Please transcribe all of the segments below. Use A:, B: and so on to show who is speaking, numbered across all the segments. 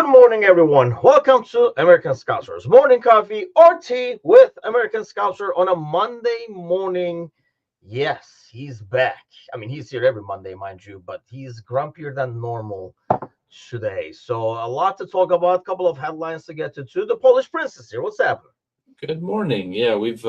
A: Good morning, everyone. Welcome to American Scousers Morning Coffee or Tea with American Scouser on a Monday morning. Yes, he's back. I mean, he's here every Monday, mind you, but he's grumpier than normal today. So, a lot to talk about, a couple of headlines to get to. Too. The Polish Princess here. What's happening?
B: Good morning. Yeah, we've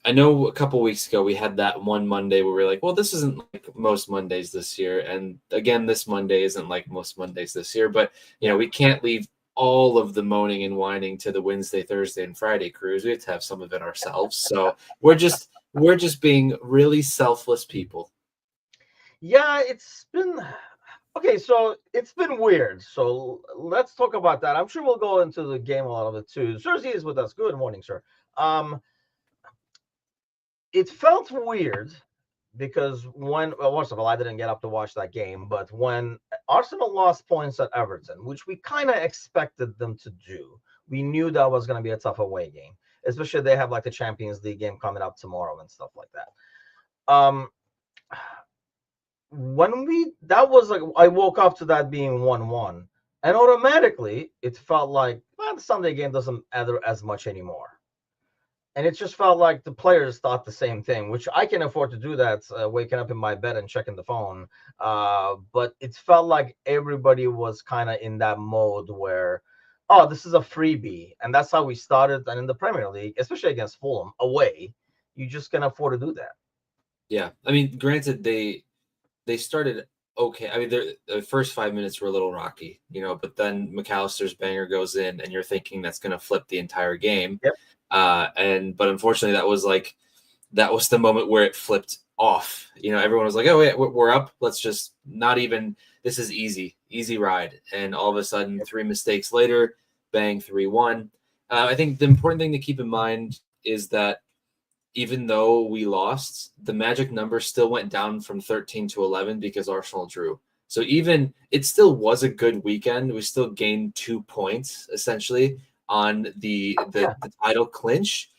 B: I know a couple weeks ago we had that one Monday where we are like, well, this isn't like most Mondays this year, and again, this Monday isn't like most Mondays this year. But
A: Yeah.
B: we can't leave all of the moaning and whining to the Wednesday, Thursday, and Friday crews. We have to have some of it ourselves. So we're just being really selfless people.
A: Yeah, it's been okay. So, it's been weird. So, let's talk about that. I'm sure we'll go into the game a lot of it too. Sergi is with us. Good morning, sir. Um, it felt weird because well, first of all, I didn't get up to watch that game, but when Arsenal lost points at Everton, which we kind of expected them to do, we knew that was going to be a tough away game, especially they have like the Champions League game coming up tomorrow and stuff like that. Um, when we that was like I woke up to that being 1-1, and automatically it felt like well, the Sunday game doesn't matter as much anymore. And it just felt like the players thought the same thing, which I can afford to do that, waking up in my bed and checking the phone. But it felt like everybody was kind of in that mode where, oh, this is a freebie. And that's how we started. And in the Premier League, especially against Fulham, away, you just can afford to do that.
B: Yeah, I mean, granted, they started okay. I mean, the first 5 minutes were a little rocky, but then McAllister's banger goes in, and you're thinking that's going to flip the entire game.
A: Yep.
B: But unfortunately, that was the moment where it flipped off. Everyone was like, "Oh wait, we're up. Let's just not even. This is easy ride." And all of a sudden, three mistakes later, bang, 3-1. I think the important thing to keep in mind is that even though we lost, the magic number still went down from 13 to 11 because Arsenal drew. So even it still was a good weekend. We still gained 2 points essentially on the title clinch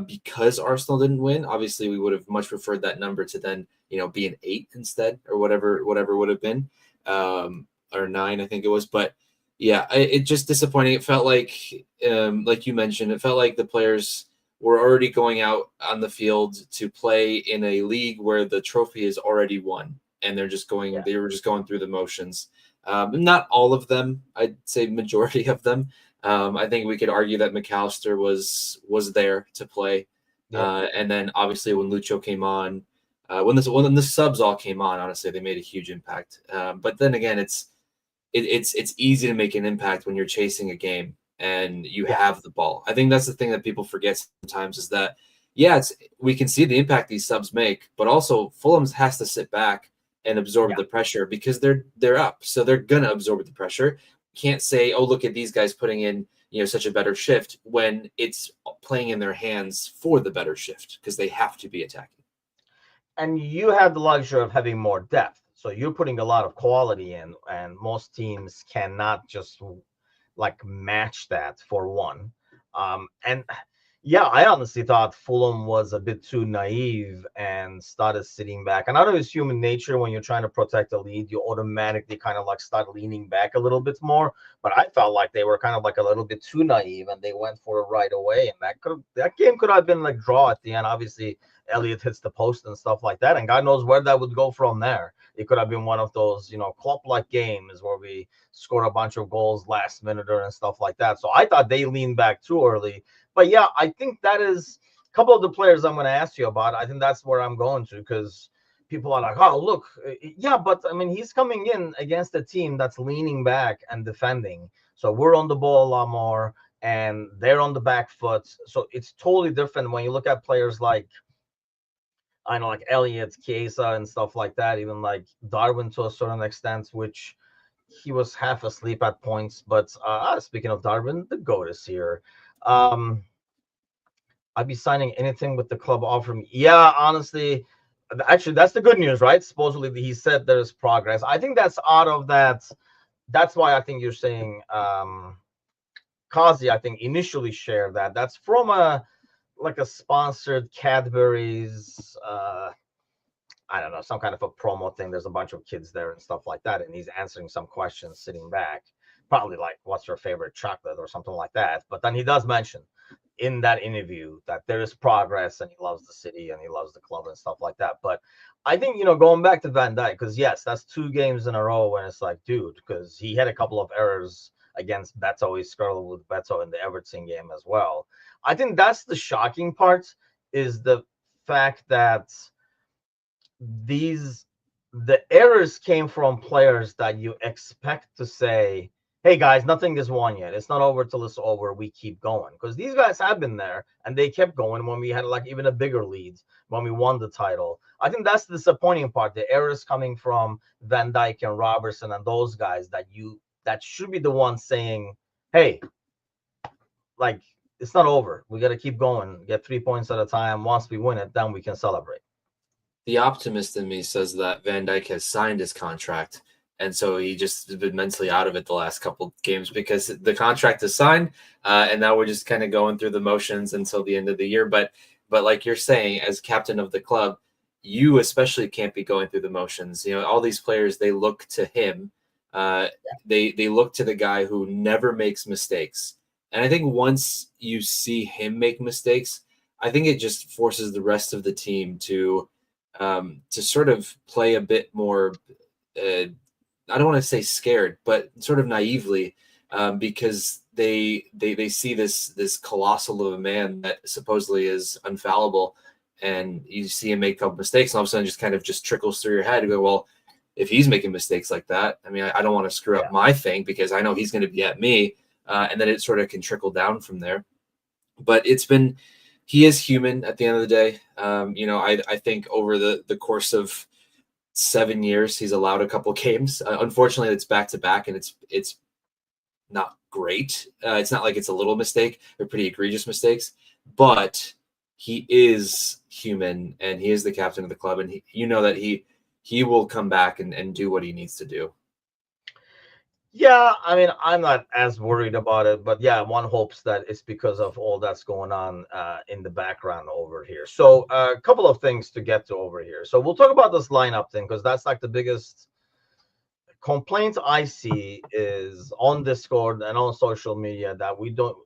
B: because Arsenal didn't win. Obviously, we would have much preferred that number to then be an 8 instead or whatever would have been or 9, I think it was. But yeah, it just disappointing. It felt like you mentioned, it felt like the players were already going out on the field to play in a league where the trophy is already won, and they were just going through the motions. Not all of them, I'd say majority of them. I think we could argue that McAllister was there to play, and then obviously when Lucho came on, when the subs all came on, honestly they made a huge impact. But then again, it's easy to make an impact when you're chasing a game and you have the ball. I think that's the thing that people forget sometimes is that, we can see the impact these subs make, but also Fulham has to sit back and absorb the pressure because they're up. So they're going to absorb the pressure. Can't say, oh, look at these guys putting in, such a better shift when it's playing in their hands for the better shift because they have to be attacking.
A: And you have the luxury of having more depth. So you're putting a lot of quality in, and most teams cannot just like match that for one. And yeah, I honestly thought Fulham was a bit too naive and started sitting back. And I know it's human nature when you're trying to protect a lead, you automatically kind of like start leaning back a little bit more. But I felt like they were kind of like a little bit too naive and they went for it right away. And that game could have been like draw at the end. Obviously, Elliott hits the post and stuff like that. And God knows where that would go from there. It could have been one of those, Klopp-like games where we scored a bunch of goals last minute and stuff like that. So I thought they leaned back too early. But yeah, I think that is a couple of the players I'm going to ask you about. I think that's where I'm going to because people are like, oh, look, yeah, but I mean, he's coming in against a team that's leaning back and defending. So we're on the ball a lot more and they're on the back foot. So it's totally different when you look at players like, I know, like Elliott, Chiesa, and stuff like that. Even like Darwin to a certain extent, which he was half asleep at points. But speaking of Darwin, the GOAT is here. Um, I'd be signing anything with the club offer me. Yeah, honestly, actually, that's the good news, right? Supposedly, he said there's progress. I think that's out of that. That's why I think you're saying Kazi, I think, initially shared that. That's from a sponsored Cadbury's I don't know, some kind of a promo thing. There's a bunch of kids there and stuff like that, and he's answering some questions sitting back. probably like, what's your favorite chocolate or something like that. But then he does mention in that interview that there is progress and he loves the city and he loves the club and stuff like that. But I think, going back to Van Dijk, because yes, that's 2 games in a row when it's like, dude, because he had a couple of errors against Beto. He struggled with Beto in the Everton game as well. I think that's the shocking part, is the fact that the errors came from players that you expect to say, hey guys, nothing is won yet. It's not over till it's over. We keep going. Because these guys have been there and they kept going when we had like even a bigger lead when we won the title. I think that's the disappointing part. The errors coming from Van Dijk and Robertson and those guys that should be the ones saying, hey, like, it's not over. We got to keep going, get 3 points at a time. Once we win it, then we can celebrate.
B: The optimist in me says that Van Dijk has signed his contract, and so he just has been mentally out of it the last couple games because the contract is signed, and now we're just kind of going through the motions until the end of the year. But like you're saying, as captain of the club, you especially can't be going through the motions. All these players, they look to him. They look to the guy who never makes mistakes. And I think once you see him make mistakes, I think it just forces the rest of the team to sort of play a bit more, I don't want to say scared, but sort of naively, because they see this colossal of a man that supposedly is infallible, and you see him make a couple mistakes, and all of a sudden just kind of just trickles through your head and go, well, if he's making mistakes like that, I mean, I don't want to screw up my thing because I know he's going to be at me, and then it sort of can trickle down from there. But he is human at the end of the day. I think over the course of 7 years, he's allowed a couple games. Unfortunately, it's back to back, and it's not great. It's not like it's a little mistake; they're pretty egregious mistakes. But he is human, and he is the captain of the club, and that he will come back and do what he needs to do.
A: Yeah, I mean, I'm not as worried about it, but yeah, one hopes that it's because of all that's going on in the background over here. So a couple of things to get to over here. So we'll talk about this lineup thing because that's like the biggest complaint I see is on Discord and on social media that we don't,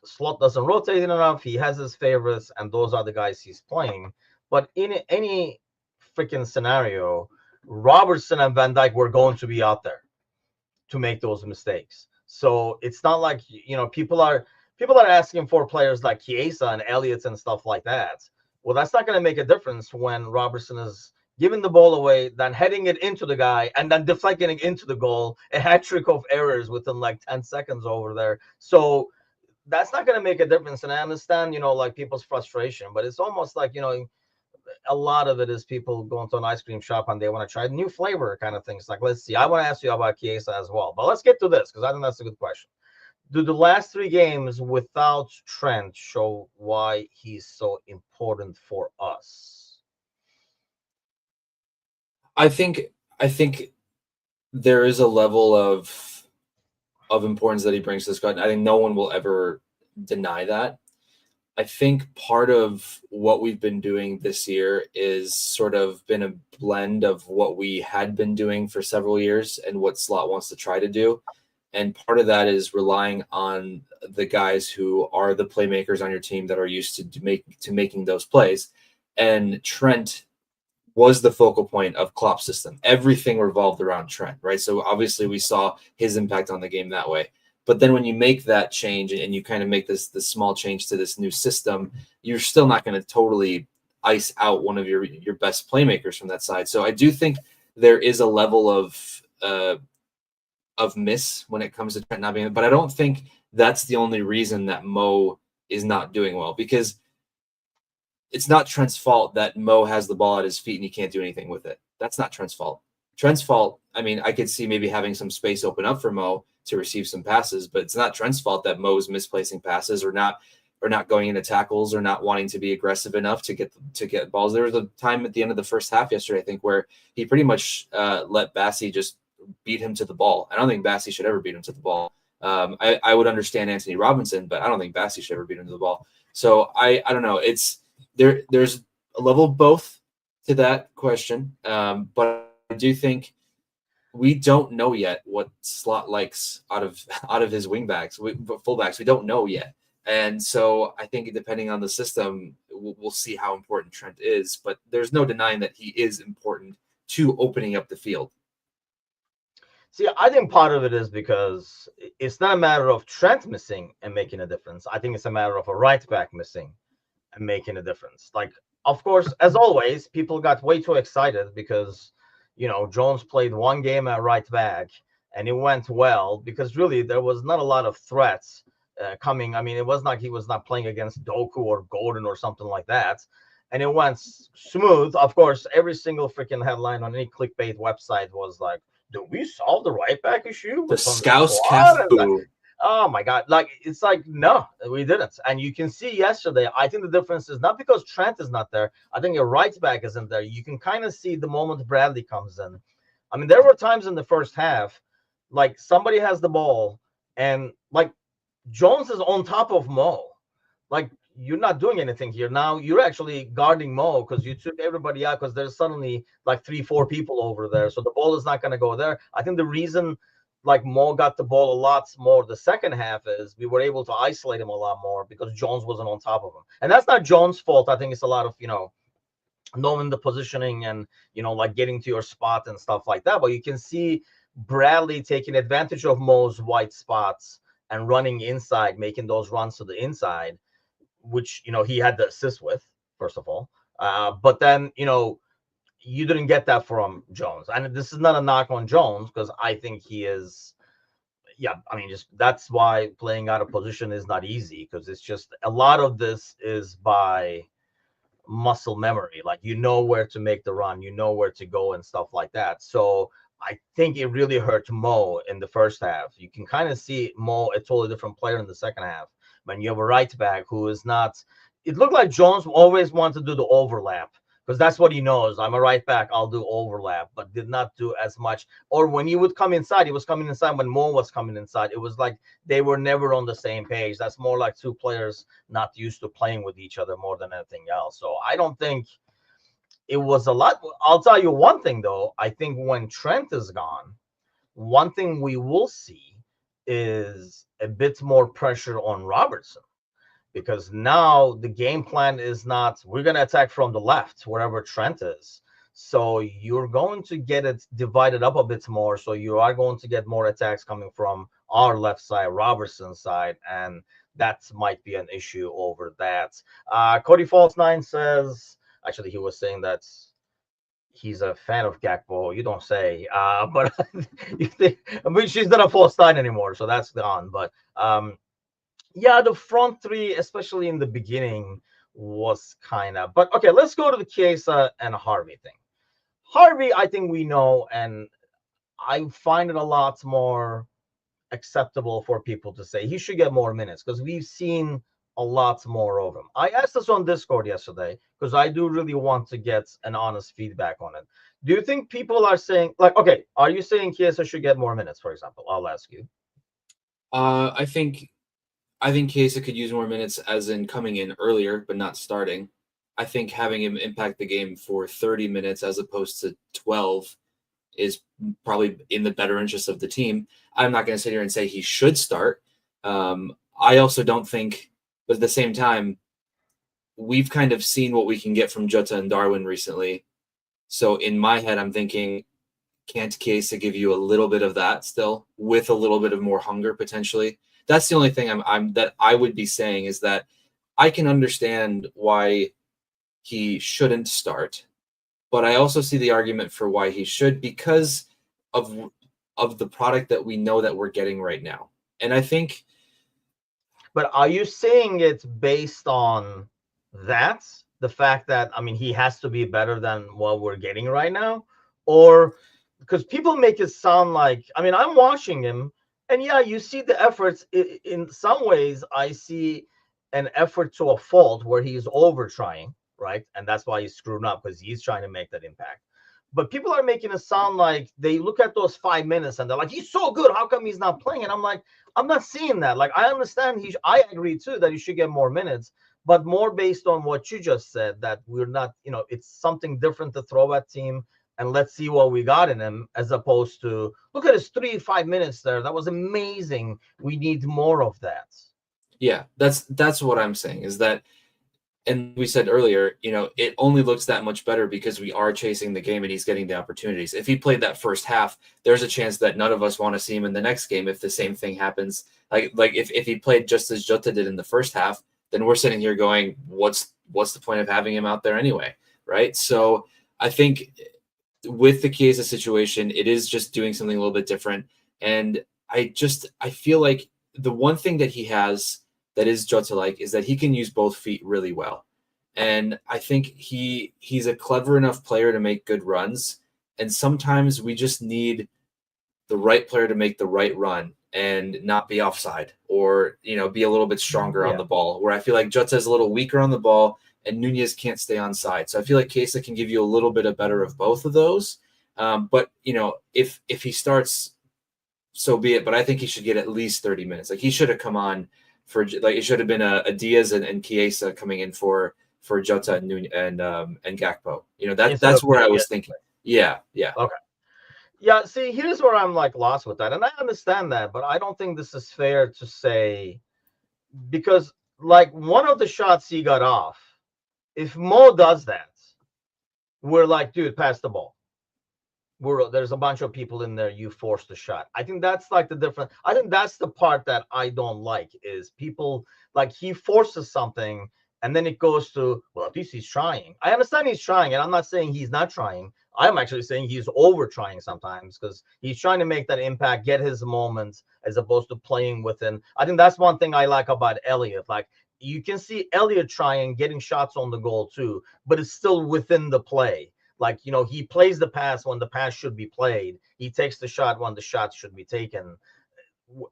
A: Slot doesn't rotate enough. He has his favorites, and those are the guys he's playing. But in any freaking scenario, Robertson and Van Dijk were going to be out there to make those mistakes. So it's not like, people are asking for players like Chiesa and Elliott and stuff like that. Well, that's not going to make a difference when Robertson is giving the ball away, then heading it into the guy, and then deflecting it into the goal, a hat trick of errors within like 10 seconds over there. So that's not going to make a difference. And I understand, like people's frustration, but it's almost like, a lot of it is people going to an ice cream shop and they want to try new flavor kind of things. Like, let's see, I want to ask you about Chiesa as well, but let's get to this because I think that's a good question. Do the last 3 games without Trent show why he's so important for us?
B: I think there is a level of importance that he brings to the squad. I think no one will ever deny that. I think part of what we've been doing this year is sort of been a blend of what we had been doing for several years and what Slot wants to try to do. And part of that is relying on the guys who are the playmakers on your team that are used to making those plays. And Trent was the focal point of Klopp's system. Everything revolved around Trent, right? So obviously we saw his impact on the game that way. But then when you make that change and you kind of make this small change to this new system, you're still not going to totally ice out one of your best playmakers from that side. So I do think there is a level of miss when it comes to Trent not being, but I don't think that's the only reason that Mo is not doing well, because it's not Trent's fault that Mo has the ball at his feet and he can't do anything with it. That's not Trent's fault. Trent's fault, I mean, I could see maybe having some space open up for Mo to receive some passes, but it's not Trent's fault that Mo's misplacing passes or not going into tackles or not wanting to be aggressive enough to get balls. There was a time at the end of the first half yesterday, I think, where he pretty much let Bassi just beat him to the ball. I don't think Bassi should ever beat him to the ball. I would understand Anthony Robinson, but I don't think Bassi should ever beat him to the ball. So I don't know. It's there's a level of both to that question, but I do think we don't know yet what Slot likes out of his wingbacks, fullbacks. We don't know yet. And so I think depending on the system, we'll see how important Trent is. But there's no denying that he is important to opening up the field.
A: See, I think part of it is because it's not a matter of Trent missing and making a difference. I think it's a matter of a right back missing and making a difference. Like, of course, as always, people got way too excited because, Jones played one game at right back and it went well because really there was not a lot of threats coming. I mean, it wasn't like he was not playing against Doku or Gordon or something like that. And it went smooth. Of course, every single freaking headline on any clickbait website was like, "Do we solve the right back issue?"
B: The Scouse Cafu.
A: Oh my God. Like, it's like, no, we didn't. And you can see yesterday, I think the difference is not because Trent is not there. I think your right back isn't there. You can kind of see the moment Bradley comes in. I mean, there were times in the first half, like somebody has the ball and like Jones is on top of Mo. Like, you're not doing anything here. Now you're actually guarding Mo because you took everybody out because there's suddenly like 3-4 people over there. So the ball is not going to go there. I think the reason like Mo got the ball a lot more the second half is we were able to isolate him a lot more because Jones wasn't on top of him. And that's not Jones' fault. I think it's a lot of, knowing the positioning and, like getting to your spot and stuff like that. But you can see Bradley taking advantage of Mo's white spots and running inside, making those runs to the inside, which, he had the assist with, first of all. But then, you didn't get that from Jones. And this is not a knock on Jones because I think he is, just that's why playing out of position is not easy because it's just a lot of this is by muscle memory. Like, where to make the run, where to go and stuff like that. So I think it really hurt Mo in the first half. You can kind of see Mo a totally different player in the second half when you have a right back who is not. It looked like Jones always wanted to do the overlap because that's what he knows. I'm a right back, I'll do overlap, but did not do as much. Or when he would come inside, he was coming inside when Mo was coming inside. It was like they were never on the same page. That's more like two players not used to playing with each other more than anything else. So I don't think it was a lot. I'll tell you one thing, though. I think when Trent is gone, one thing we will see is a bit more pressure on Robertson. Because now the game plan is not, we're going to attack from the left, wherever Trent is. So you're going to get it divided up a bit more. So you are going to get more attacks coming from our left side, Robertson's side. And that might be an issue over that. Cody False 9 says, actually, he was saying that he's a fan of Gakpo. You don't say. But you think, she's not a False 9 anymore. So that's gone. But, yeah, the front three, especially in the beginning, was kind of. But okay, let's go to the Chiesa and Harvey thing. Harvey, I think we know, and I find it a lot more acceptable for people to say he should get more minutes because we've seen a lot more of him. I asked this on Discord yesterday because I do really want to get an honest feedback on it. Do you think people are saying, like, okay, are you saying Chiesa should get more minutes, for example? I'll ask you.
B: I think Chiesa could use more minutes as in coming in earlier, but not starting. I think having him impact the game for 30 minutes as opposed to 12 is probably in the better interest of the team. I'm not going to sit here and say he should start. I also don't think, but at the same time, we've kind of seen what we can get from Jota and Darwin recently. So in my head, I'm thinking, can't Chiesa give you a little bit of that still with a little bit of more hunger potentially? That's the only thing that I would be saying is that I can understand why he shouldn't start, but I also see the argument for why he should because of the product that we know that we're getting right now. And I think.
A: But are you saying it's based on that? The fact that, he has to be better than what we're getting right now? Or because people make it sound like, I'm watching him. And yeah, you see the efforts. In some ways, I see an effort to a fault where he's over trying, right? And that's why he's screwing up because he's trying to make that impact. But people are making it sound like they look at those 5 minutes and they're like, he's so good. How come he's not playing? And I'm like, I'm not seeing that. Like, I understand I agree too that he should get more minutes, but more based on what you just said, that we're not, it's something different to throw at team. and let's see what we got in him, as opposed to look at his 5 minutes there. That was amazing. We need more of that.
B: Yeah, that's what I'm saying is that, and we said earlier, it only looks that much better because we are chasing the game and he's getting the opportunities. If he played that first half, there's a chance that none of us want to see him in the next game if the same thing happens. Like if he played just as Jota did in the first half, then we're sitting here going, what's the point of having him out there anyway, right? So I think with the Chiesa situation, it is just doing something a little bit different. And I feel like the one thing that he has that is Jota-like is that he can use both feet really well. And I think he's a clever enough player to make good runs. And sometimes we just need the right player to make the right run and not be offside, or, be a little bit stronger on the ball, where I feel like Jota is a little weaker on the ball and Nunez can't stay on side. So I feel like Chiesa can give you a little bit of better of both of those. But, if he starts, so be it. But I think he should get at least 30 minutes. Like, he should have come on for, like, it should have been a Diaz and Chiesa coming in for Jota and Gakpo. That's where I was thinking. Yeah.
A: Okay. Yeah, see, here's where I'm like lost with that. And I understand that, but I don't think this is fair to say, because like one of the shots he got off, if Mo does that, we're like, dude, pass the ball. There's a bunch of people in there, you forced the shot. I think that's like the difference. I think that's the part that I don't like, is people like, he forces something and then it goes to, well, at least he's trying. I understand he's trying, and I'm not saying he's not trying. I'm actually saying he's over trying sometimes, because he's trying to make that impact, get his moments, as opposed to playing within. I think that's one thing I like about Elliot. Like, you can see Elliot trying, getting shots on the goal too, but it's still within the play. Like, he plays the pass when the pass should be played. He takes the shot when the shot should be taken.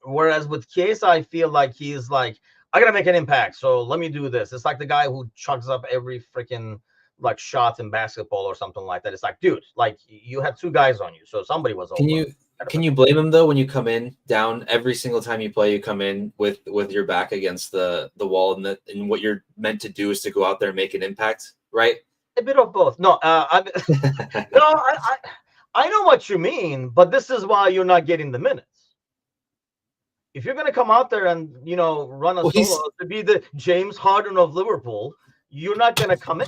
A: Whereas with Chiesa, I feel like he's like, I gotta make an impact, so let me do this. It's like the guy who chugs up every freaking like shot in basketball or something like that. It's like, dude, like, you had two guys on you, so somebody was over.
B: Can you blame him though when you come in down every single time you play? You come in with your back against the wall, and what you're meant to do is to go out there and make an impact, right?
A: A bit of both. No, I know what you mean, but this is why you're not getting the minutes. If you're going to come out there and, run a solo to be the James Harden of Liverpool, you're not going to come in.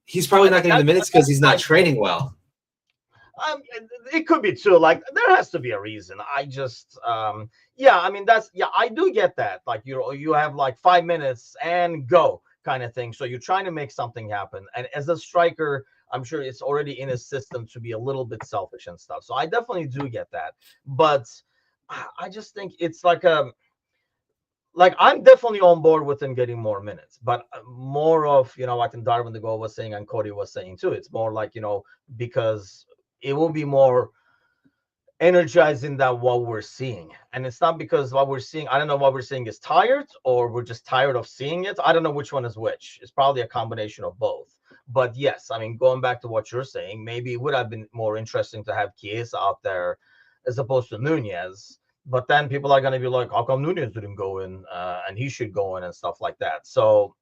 B: He's probably not getting the minutes because he's not training well.
A: It could be too. Like, there has to be a reason. I just, I do get that. Like, you have like 5 minutes and go kind of thing. So you're trying to make something happen. And as a striker, I'm sure it's already in his system to be a little bit selfish and stuff. So I definitely do get that. But I just think it's like I'm definitely on board with him getting more minutes, but more of, I think Darwin the Goal was saying, and Cody was saying too, it's more like, because it will be more energizing than what we're seeing. And it's not because what we're seeing, I don't know, what we're seeing is tired, or we're just tired of seeing it. I don't know which one is which. It's probably a combination of both. But yes, I mean, going back to what you're saying, maybe it would have been more interesting to have Chiesa out there as opposed to Nunez. But then people are going to be like, how come Nunez didn't go in and he should go in and stuff like that? So,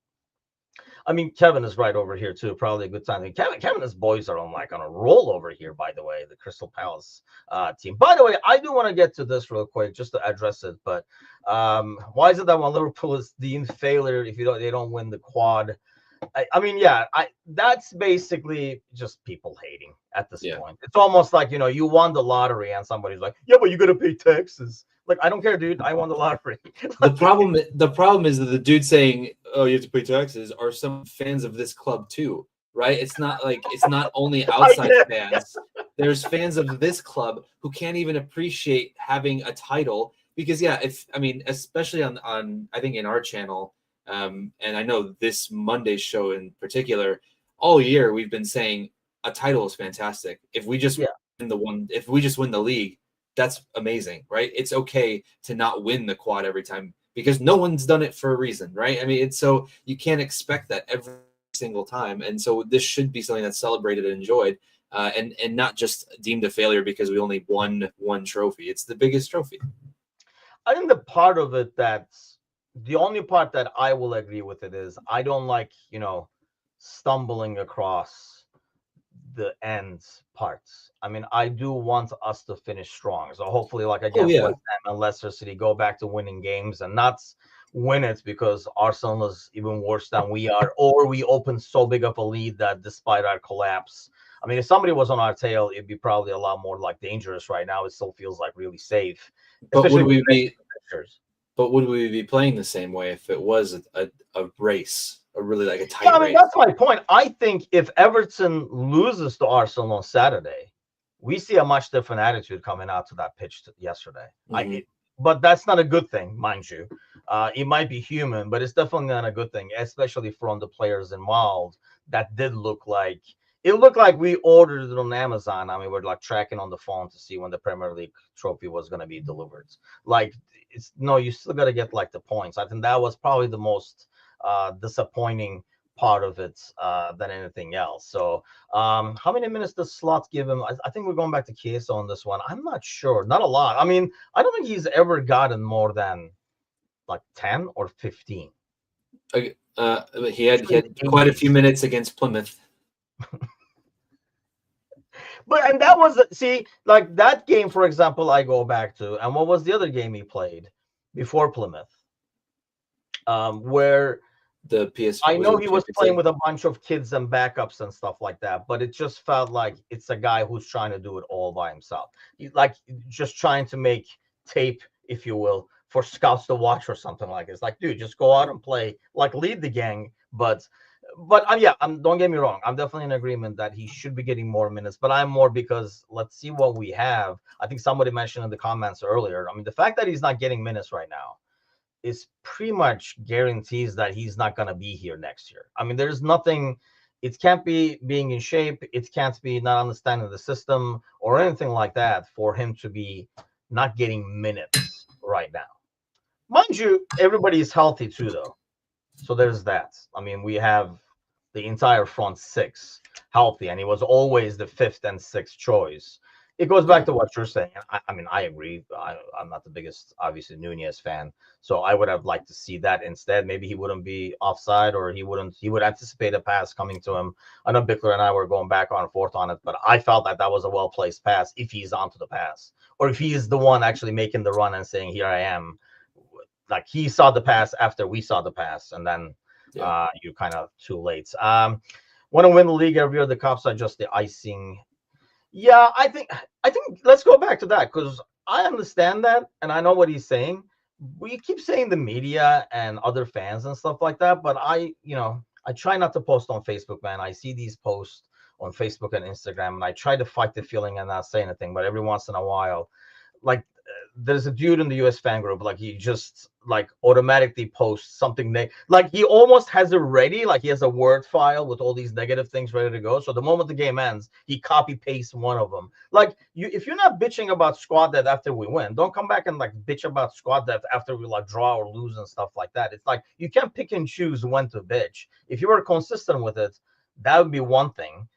A: I mean, Kevin is right over here too. Probably a good time. Kevin and his boys are on a roll over here, by the way, the Crystal Palace team. By the way, I do want to get to this real quick just to address it. But why is it that when Liverpool is deemed failure if they don't win the quad? That's basically just people hating at this point. It's almost like, you won the lottery and somebody's like, yeah, but you got to pay taxes. Like, I don't care, dude. I won the lottery.
B: The problem is that the dude saying, oh, you have to pay taxes, are some fans of this club too, right? It's not only outside fans. There's fans of this club who can't even appreciate having a title because, especially on I think in our channel, and I know this Monday's show in particular, all year we've been saying a title is fantastic. If we just win the league, that's amazing, right? It's okay to not win the quad every time because no one's done it for a reason, right? I mean, so you can't expect that every single time, and so this should be something that's celebrated and enjoyed, and not just deemed a failure because we only won one trophy. It's the biggest trophy.
A: I think the only part that I will agree with it is I don't like, stumbling across the end parts. I mean, I do want us to finish strong. So hopefully, like
B: Oh
A: against
B: yeah.
A: West Ham and Leicester City, go back to winning games and not win it because Arsenal is even worse than we are, or we open so big of a lead that despite our collapse, I mean, if somebody was on our tail, it'd be probably a lot more like dangerous right now. It still feels like really safe,
B: But
A: especially
B: would
A: with
B: we be?
A: pictures.
B: But would we be playing the same way if it was a race, a really like a
A: Yeah,
B: tight
A: I mean,
B: race?
A: that's my point. I think if Everton loses to Arsenal on Saturday, we see a much different attitude coming out to that pitch yesterday.
B: Mhm.
A: But that's not a good thing, mind you. It might be human, but it's definitely not a good thing, especially from the players involved. That did look like it looked like we ordered it on Amazon. I mean, we're like tracking on the phone to see when the Premier League trophy was going to be delivered. Like, it's no, you still got to get like the points. I think that was probably the most disappointing part of it than anything else. So, how many minutes does Slot give him? I think we're going back to Chiesa on this one. I'm not sure. Not a lot. I mean, I don't think he's ever gotten more than like 10 or 15.
B: He had quite a few minutes against Plymouth.
A: But and that was see, like that game, for example, I go back to, and what was the other game he played before Plymouth? Where
B: The PS.
A: I know he was
B: Champions
A: playing
B: League?
A: with a bunch of kids and backups and stuff like that, but it just felt like it's a guy who's trying to do it all by himself. Like just trying to make tape, if you will, for scouts to watch or something like this. Like, dude, just go out and play, like lead the gang. But yeah, don't get me wrong. I'm definitely in agreement that he should be getting more minutes, but I'm more because let's see what we have. I think somebody mentioned in the comments earlier. I mean, the fact that he's not getting minutes right now is pretty much guarantees that he's not going to be here next year. I mean, there's nothing, it can't be being in shape, it can't be not understanding the system or anything like that for him to be not getting minutes right now. Mind you, everybody is healthy too, though. So there's that. I mean, we have the entire front six healthy, and he was always the fifth and sixth choice. It goes back
B: Yeah.
A: to what you're saying. I mean, I agree. I'm not the biggest, obviously, Nunez fan, so I would have liked to see that instead. Maybe he wouldn't be offside, or he would anticipate a pass coming to him. I know Bickler and I were going back and forth on it, but I felt that that was a well placed pass if he's onto the pass, or if he is the one actually making the run and saying, "Here I am." Like he saw the pass after we saw the pass, and then you're kind of too late. Want to win the league every year. The Cops are just the icing. Yeah, I think let's go back to that because I understand that and I know what he's saying. We keep saying the media and other fans and stuff like that, but I try not to post on Facebook, man. I see these posts on Facebook and Instagram, and I try to fight the feeling and not say anything, but every once in a while, like there's a dude in the US fan group, like he just like automatically posts something like he almost has it ready, like he has a Word file with all these negative things ready to go. So the moment the game ends, he copy pastes one of them. Like if you're not bitching about squad depth after we win, don't come back and like bitch about squad depth after we like draw or lose and stuff like that. It's like you can't pick and choose when to bitch. If you were consistent with it, that would be one thing.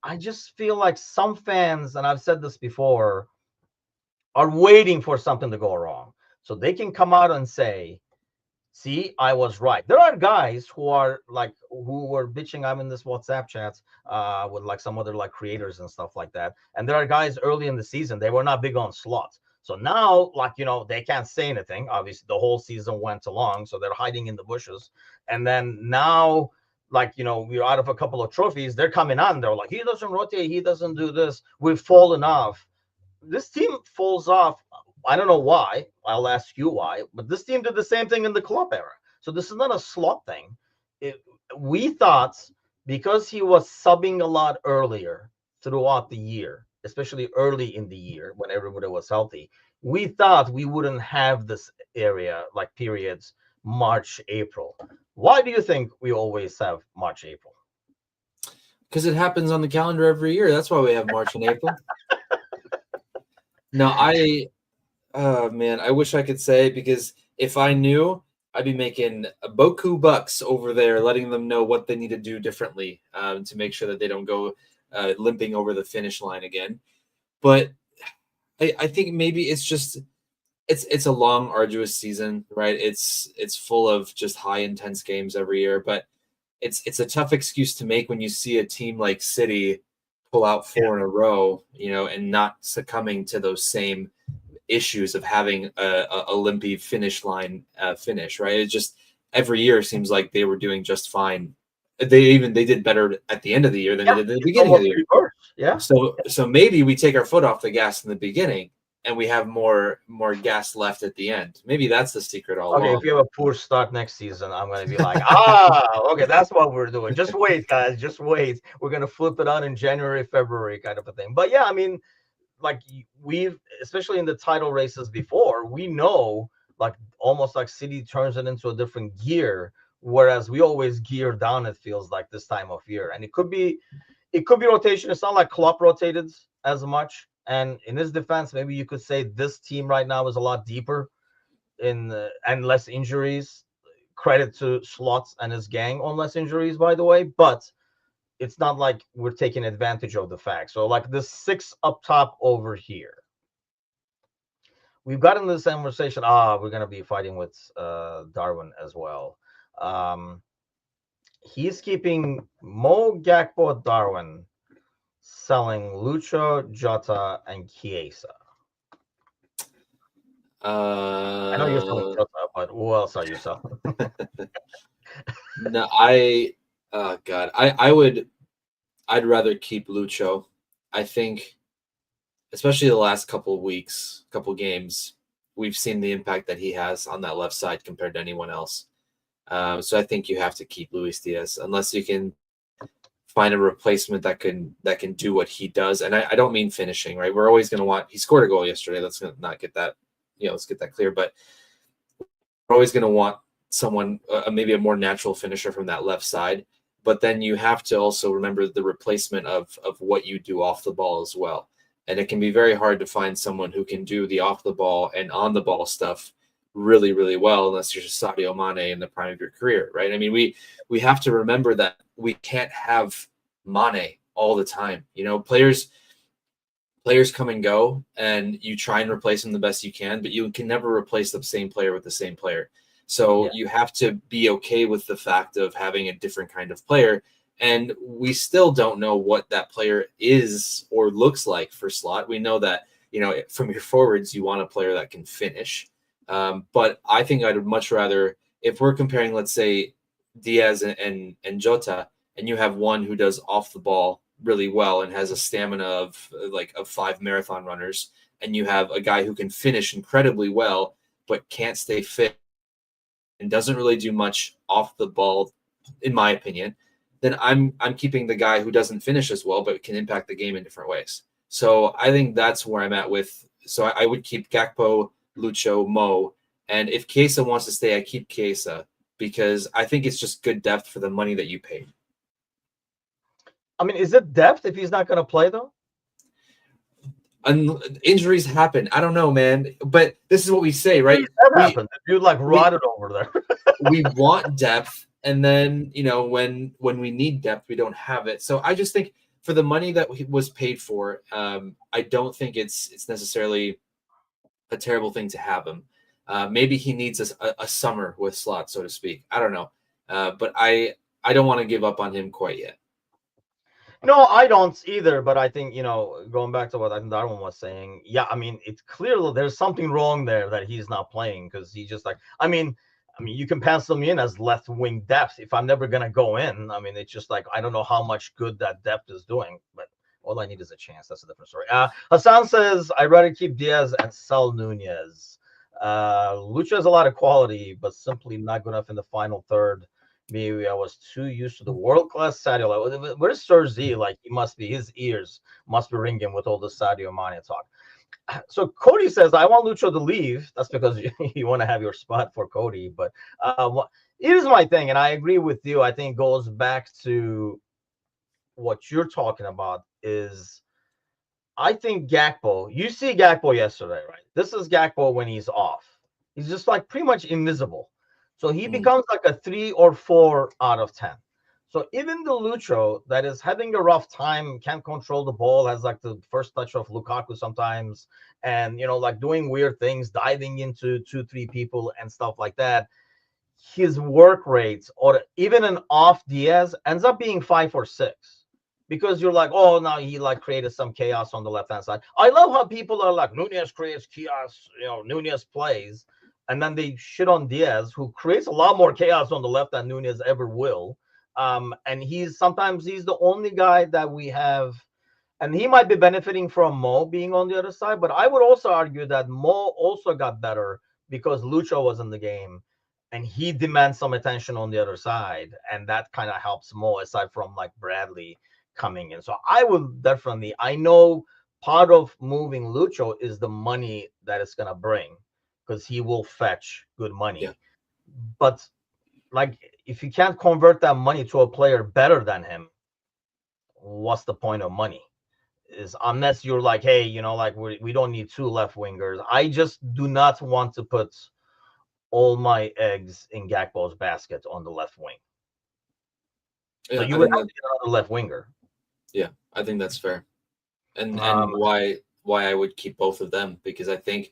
A: I just feel like some fans, and I've said this before, are waiting for something to go wrong so they can come out and say, see, I was right. There are guys who are like who were bitching. I'm in this WhatsApp chat with like some other like creators and stuff like that. And there are guys early in the season, they were not big on slots. So now, like, they can't say anything. Obviously, the whole season went along, so they're hiding in the bushes. And then now, like, we're out of a couple of trophies. They're coming on. They're like, he doesn't rotate. He doesn't do this. We've fallen off. This team falls off. I don't know why. I'll ask you why. But this team did the same thing in the club era. So this is not a slot thing. We thought because he was subbing a lot earlier throughout the year, especially early in the year when everybody was healthy, we thought we wouldn't have this area like periods March, April. Why do you think we always have March, April?
B: Because it happens on the calendar every year. That's why we have March and April. No, oh man, I wish I could say, because if I knew, I'd be making boku bucks over there, letting them know what they need to do differently to make sure that they don't go limping over the finish line again. But I think maybe it's just it's a long, arduous season, right? It's full of just high intense games every year, but it's a tough excuse to make when you see a team like City pull out 4 in a row, and not succumbing to those same issues of having a limpy finish line finish, right? It just every year seems like they were doing just fine. They did better at the end of the year than they did at the beginning of the year.
A: Yeah.
B: So maybe we take our foot off the gas in the beginning and we have more gas left at the end. Maybe that's the secret all
A: Okay,
B: along.
A: if you have a poor start next season, I'm going to be like, okay, that's what we're doing. Just wait, guys. Just wait. We're going to flip it on in January, February kind of a thing. But yeah, I mean, like we've, especially in the title races before, we know like almost like City turns it into a different gear, whereas we always gear down, it feels like this time of year. And it could be rotation. It's not like Klopp rotated as much. And in his defense, maybe you could say this team right now is a lot deeper and less injuries. Credit to Slots and his gang on less injuries, by the way. But it's not like we're taking advantage of the fact. So like the 6 up top over here, we've gotten this conversation. We're gonna be fighting with Darwin as well. He's keeping Mo, Gakpo, Darwin, selling Lucho, Jota, and Chiesa. I know you're selling Jota, but who else are you selling?
B: No, oh God, I'd rather keep Lucho. I think, especially the last couple of weeks, couple games, we've seen the impact that he has on that left side compared to anyone else. So I think you have to keep Luis Diaz unless you can find a replacement that can do what he does. And I don't mean finishing, right? We're always going to want. He scored a goal yesterday. Let's not get that. Let's get that clear. But we're always going to want someone, maybe a more natural finisher from that left side. But then you have to also remember the replacement of what you do off the ball as well. And it can be very hard to find someone who can do the off the ball and on the ball stuff really, really well, unless you're just Sadio Mane in the prime of your career, right? I mean, we have to remember that we can't have Mane all the time. Players come and go, and you try and replace them the best you can, but you can never replace the same player with the same player. So you have to be okay with the fact of having a different kind of player. And we still don't know what that player is or looks like for Slot. We know that, from your forwards, you want a player that can finish. But I think I'd much rather, if we're comparing, let's say, Diaz and Jota, and you have one who does off the ball really well and has a stamina of 5 marathon runners, and you have a guy who can finish incredibly well but can't stay fit and doesn't really do much off the ball, in my opinion, then I'm keeping the guy who doesn't finish as well but can impact the game in different ways. So I think that's where I'm at with. So I would keep Gakpo, Lucho, Mo, and if Chiesa wants to stay, I keep Chiesa because I think it's just good depth for the money that you paid.
A: I mean, is it depth if he's not going to play though?
B: Injuries happen. I don't know, man. But this is what we say, right?
A: That happened. The dude rotted over there.
B: We want depth, and then when we need depth, we don't have it. So I just think for the money that was paid for, I don't think it's necessarily a terrible thing to have him. Maybe he needs a summer with Slot, so to speak. I don't know, but I don't want to give up on him quite yet.
A: No, I don't either. But I think, going back to what I think Darwin was saying, yeah, I mean, it's clear that there's something wrong there that he's not playing because he just I mean, you can pencil me in as left wing depth if I'm never gonna go in. I mean, it's just I don't know how much good that depth is doing, but all I need is a chance. That's a different story. Hassan says I'd rather keep Diaz and sell Nunez. Lucha has a lot of quality, but simply not good enough in the final third. Maybe I was too used to the world-class Sadio. Where's Sir Z? His ears must be ringing with all the Sadio Mane talk. So Cody says, I want Lucho to leave. That's because you want to have your spot for Cody. But here's my thing, and I agree with you. I think it goes back to what you're talking about is I think Gakpo, you see Gakpo yesterday, right? This is Gakpo when he's off. He's just pretty much invisible. So he becomes a 3 or 4 out of 10. So even the Lucho that is having a rough time, can't control the ball, has the first touch of Lukaku sometimes, and doing weird things, diving into 2-3 people and stuff like that. His work rates, or even an off Diaz, ends up being 5 or 6 because you're like, oh, now he like created some chaos on the left hand side. I love how people are like, Nunez creates chaos, Nunez plays, and then they shit on Diaz, who creates a lot more chaos on the left than Nunez ever will. And he's the only guy that we have, and he might be benefiting from Mo being on the other side, but I would also argue that Mo also got better because Lucho was in the game and he demands some attention on the other side, and that kind of helps Mo aside from like Bradley coming in. So I know part of moving Lucho is the money that it's gonna bring because he will fetch good money.
B: Yeah.
A: But like, if you can't convert that money to a player better than him, what's the point of money? Is unless you're like, hey, like we don't need two left wingers. I just do not want to put all my eggs in Gakpo's basket on the left wing.
B: Yeah,
A: so you would have to get another left winger.
B: Yeah, I think that's fair. And why I would keep both of them, because I think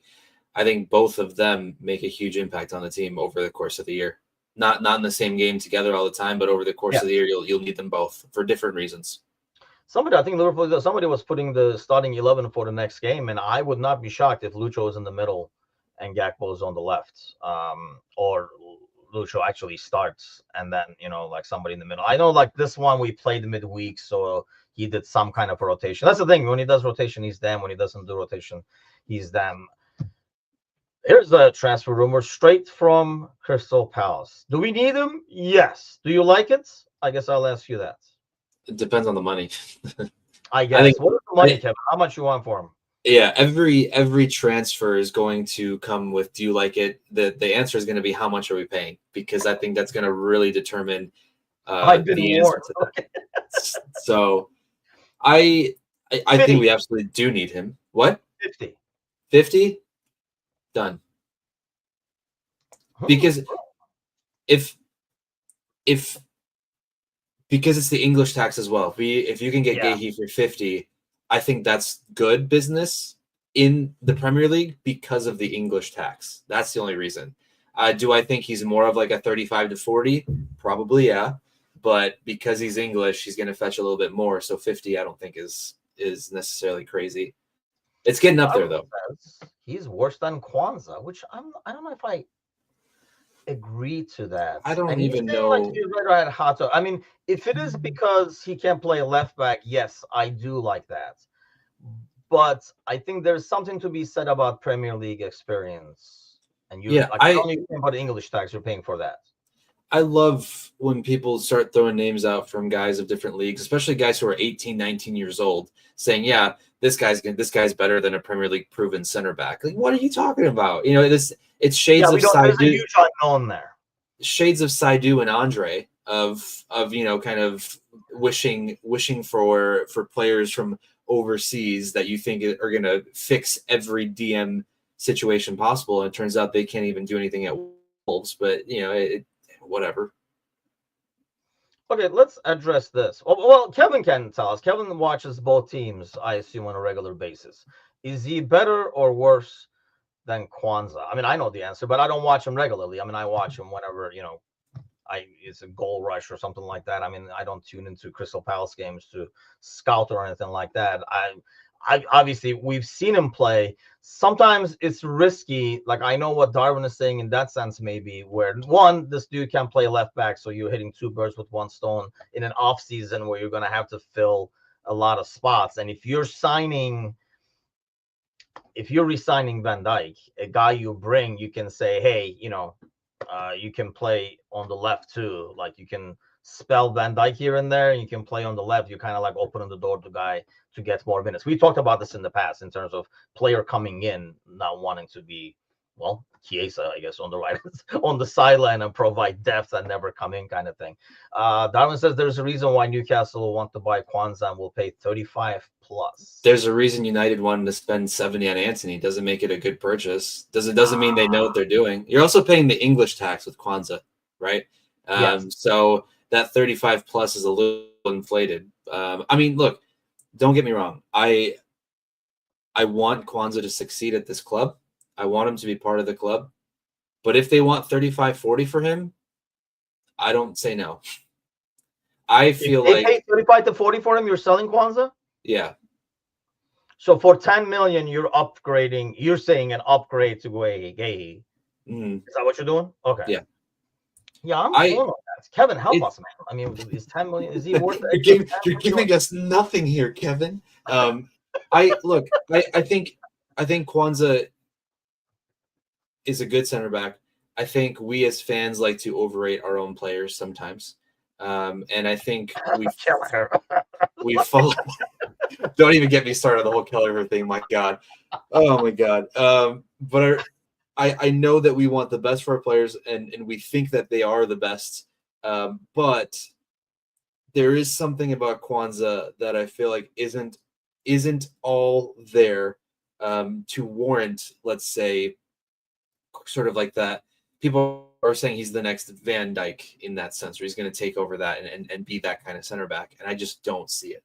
B: both of them make a huge impact on the team over the course of the year. Not in the same game together all the time, but over the course of the year, you'll need them both for different reasons.
A: I think Liverpool, somebody was putting the starting 11 for the next game, and I would not be shocked if Lucho is in the middle and Gakpo is on the left, or Lucho actually starts and then, like somebody in the middle. I know like this one we played midweek, so he did some kind of a rotation. That's the thing. When he does rotation, he's damn. When he doesn't do rotation, he's damn. Here's the transfer rumor straight from Crystal Palace. Do we need him? Yes. Do you like it? I guess I'll ask you that.
B: It depends on the money.
A: I guess. What is the money, Kevin? How much you want for him?
B: Yeah, every transfer is going to come with, do you like it? The answer is going to be, how much are we paying? Because I think that's going to really determine the answer to that. So I think we absolutely do need him. What? 50? Done. Because because it's the English tax as well. If you can get Guehi for 50, I think that's good business in the Premier League because of the English tax. That's the only reason. Do I think he's more of like a 35 to 40? Probably, yeah. But because he's English, he's going to fetch a little bit more. So 50, I don't think is necessarily crazy. It's getting up there, though.
A: He's worse than Kwanzaa, which I don't know if I agree to that.
B: I don't even know.
A: Like he's right at Hato. I mean, if it is because he can't play left back, yes, I do like that. But I think there's something to be said about Premier League experience. And I don't even think about English tax. You're paying for that.
B: I love when people start throwing names out from guys of different leagues, especially guys who are 18, 19 years old, saying, yeah, this guy's better than a Premier League proven center back. Like, what are you talking about? It's shades of Saidu.
A: There's a huge unknown there.
B: Shades of Saidu and Andre of kind of wishing for players from overseas that you think are going to fix every DM situation possible. And it turns out they can't even do anything at Wolves, but whatever.
A: Okay, let's address this. Well, Kevin can tell us. Kevin watches both teams, I assume, on a regular basis. Is he better or worse than Kwanzaa? I mean, I know the answer, but I don't watch him regularly. I mean, I watch him whenever, it's a goal rush or something like that. I mean, I don't tune into Crystal Palace games to scout or anything like that. I obviously, we've seen him play. Sometimes it's risky. Like, I know what Darwin is saying in that sense, maybe, where one, this dude can play left back, so you're hitting two birds with one stone in an off season where you're going to have to fill a lot of spots. And if you're re-signing Van Dijk, a guy you bring, you can say, hey, you can play on the left too. Like, you can spell Van Dijk here and there, and you can play on the left. You kind of like opening the door to guy to get more minutes. We talked about this in the past in terms of player coming in, not wanting to be, well, Chiesa, I guess, on the right, on the sideline and provide depth and never come in kind of thing. Darwin says there's a reason why Newcastle will want to buy Kwanzaa and will pay 35 plus.
B: There's a reason United wanted to spend 70 on Antony. Doesn't make it a good purchase. Doesn't mean they know what they're doing. You're also paying the English tax with Kwanzaa, right?
A: Yes.
B: So that 35 plus is a little inflated. I mean, look, don't get me wrong. I want Kwanzaa to succeed at this club. I want him to be part of the club. But if they want 35, 40 for him, I don't say no. I
A: If
B: feel
A: they
B: like
A: pay 35 to 40 for him, you're selling Kwanzaa.
B: yeah.
A: So for 10 million, you're upgrading. You're saying an upgrade to Gueye.
B: Mhm.
A: Is that what you're doing? Okay.
B: Yeah.
A: Yeah, I'm
B: I
A: torn on that. Kevin, help
B: it
A: us, man. I mean, is 10 million? Is he worth the
B: you're
A: extra
B: giving
A: 10?
B: you're
A: What are you doing?
B: giving us nothing here, Kevin. I look, I think Kwanzaa is a good center back. I think we as fans like to overrate our own players sometimes. And I think
A: Killer.
B: we fall. Don't even get me started on the whole Kelleher thing. My God. Oh my God. But I know that we want the best for our players, and we think that they are the best. But there is something about Kwanzaa that I feel like isn't all there to warrant, let's say, sort of like that. People are saying he's the next Van Dijk in that sense, or he's going to take over that and be that kind of center back. And I just don't see it.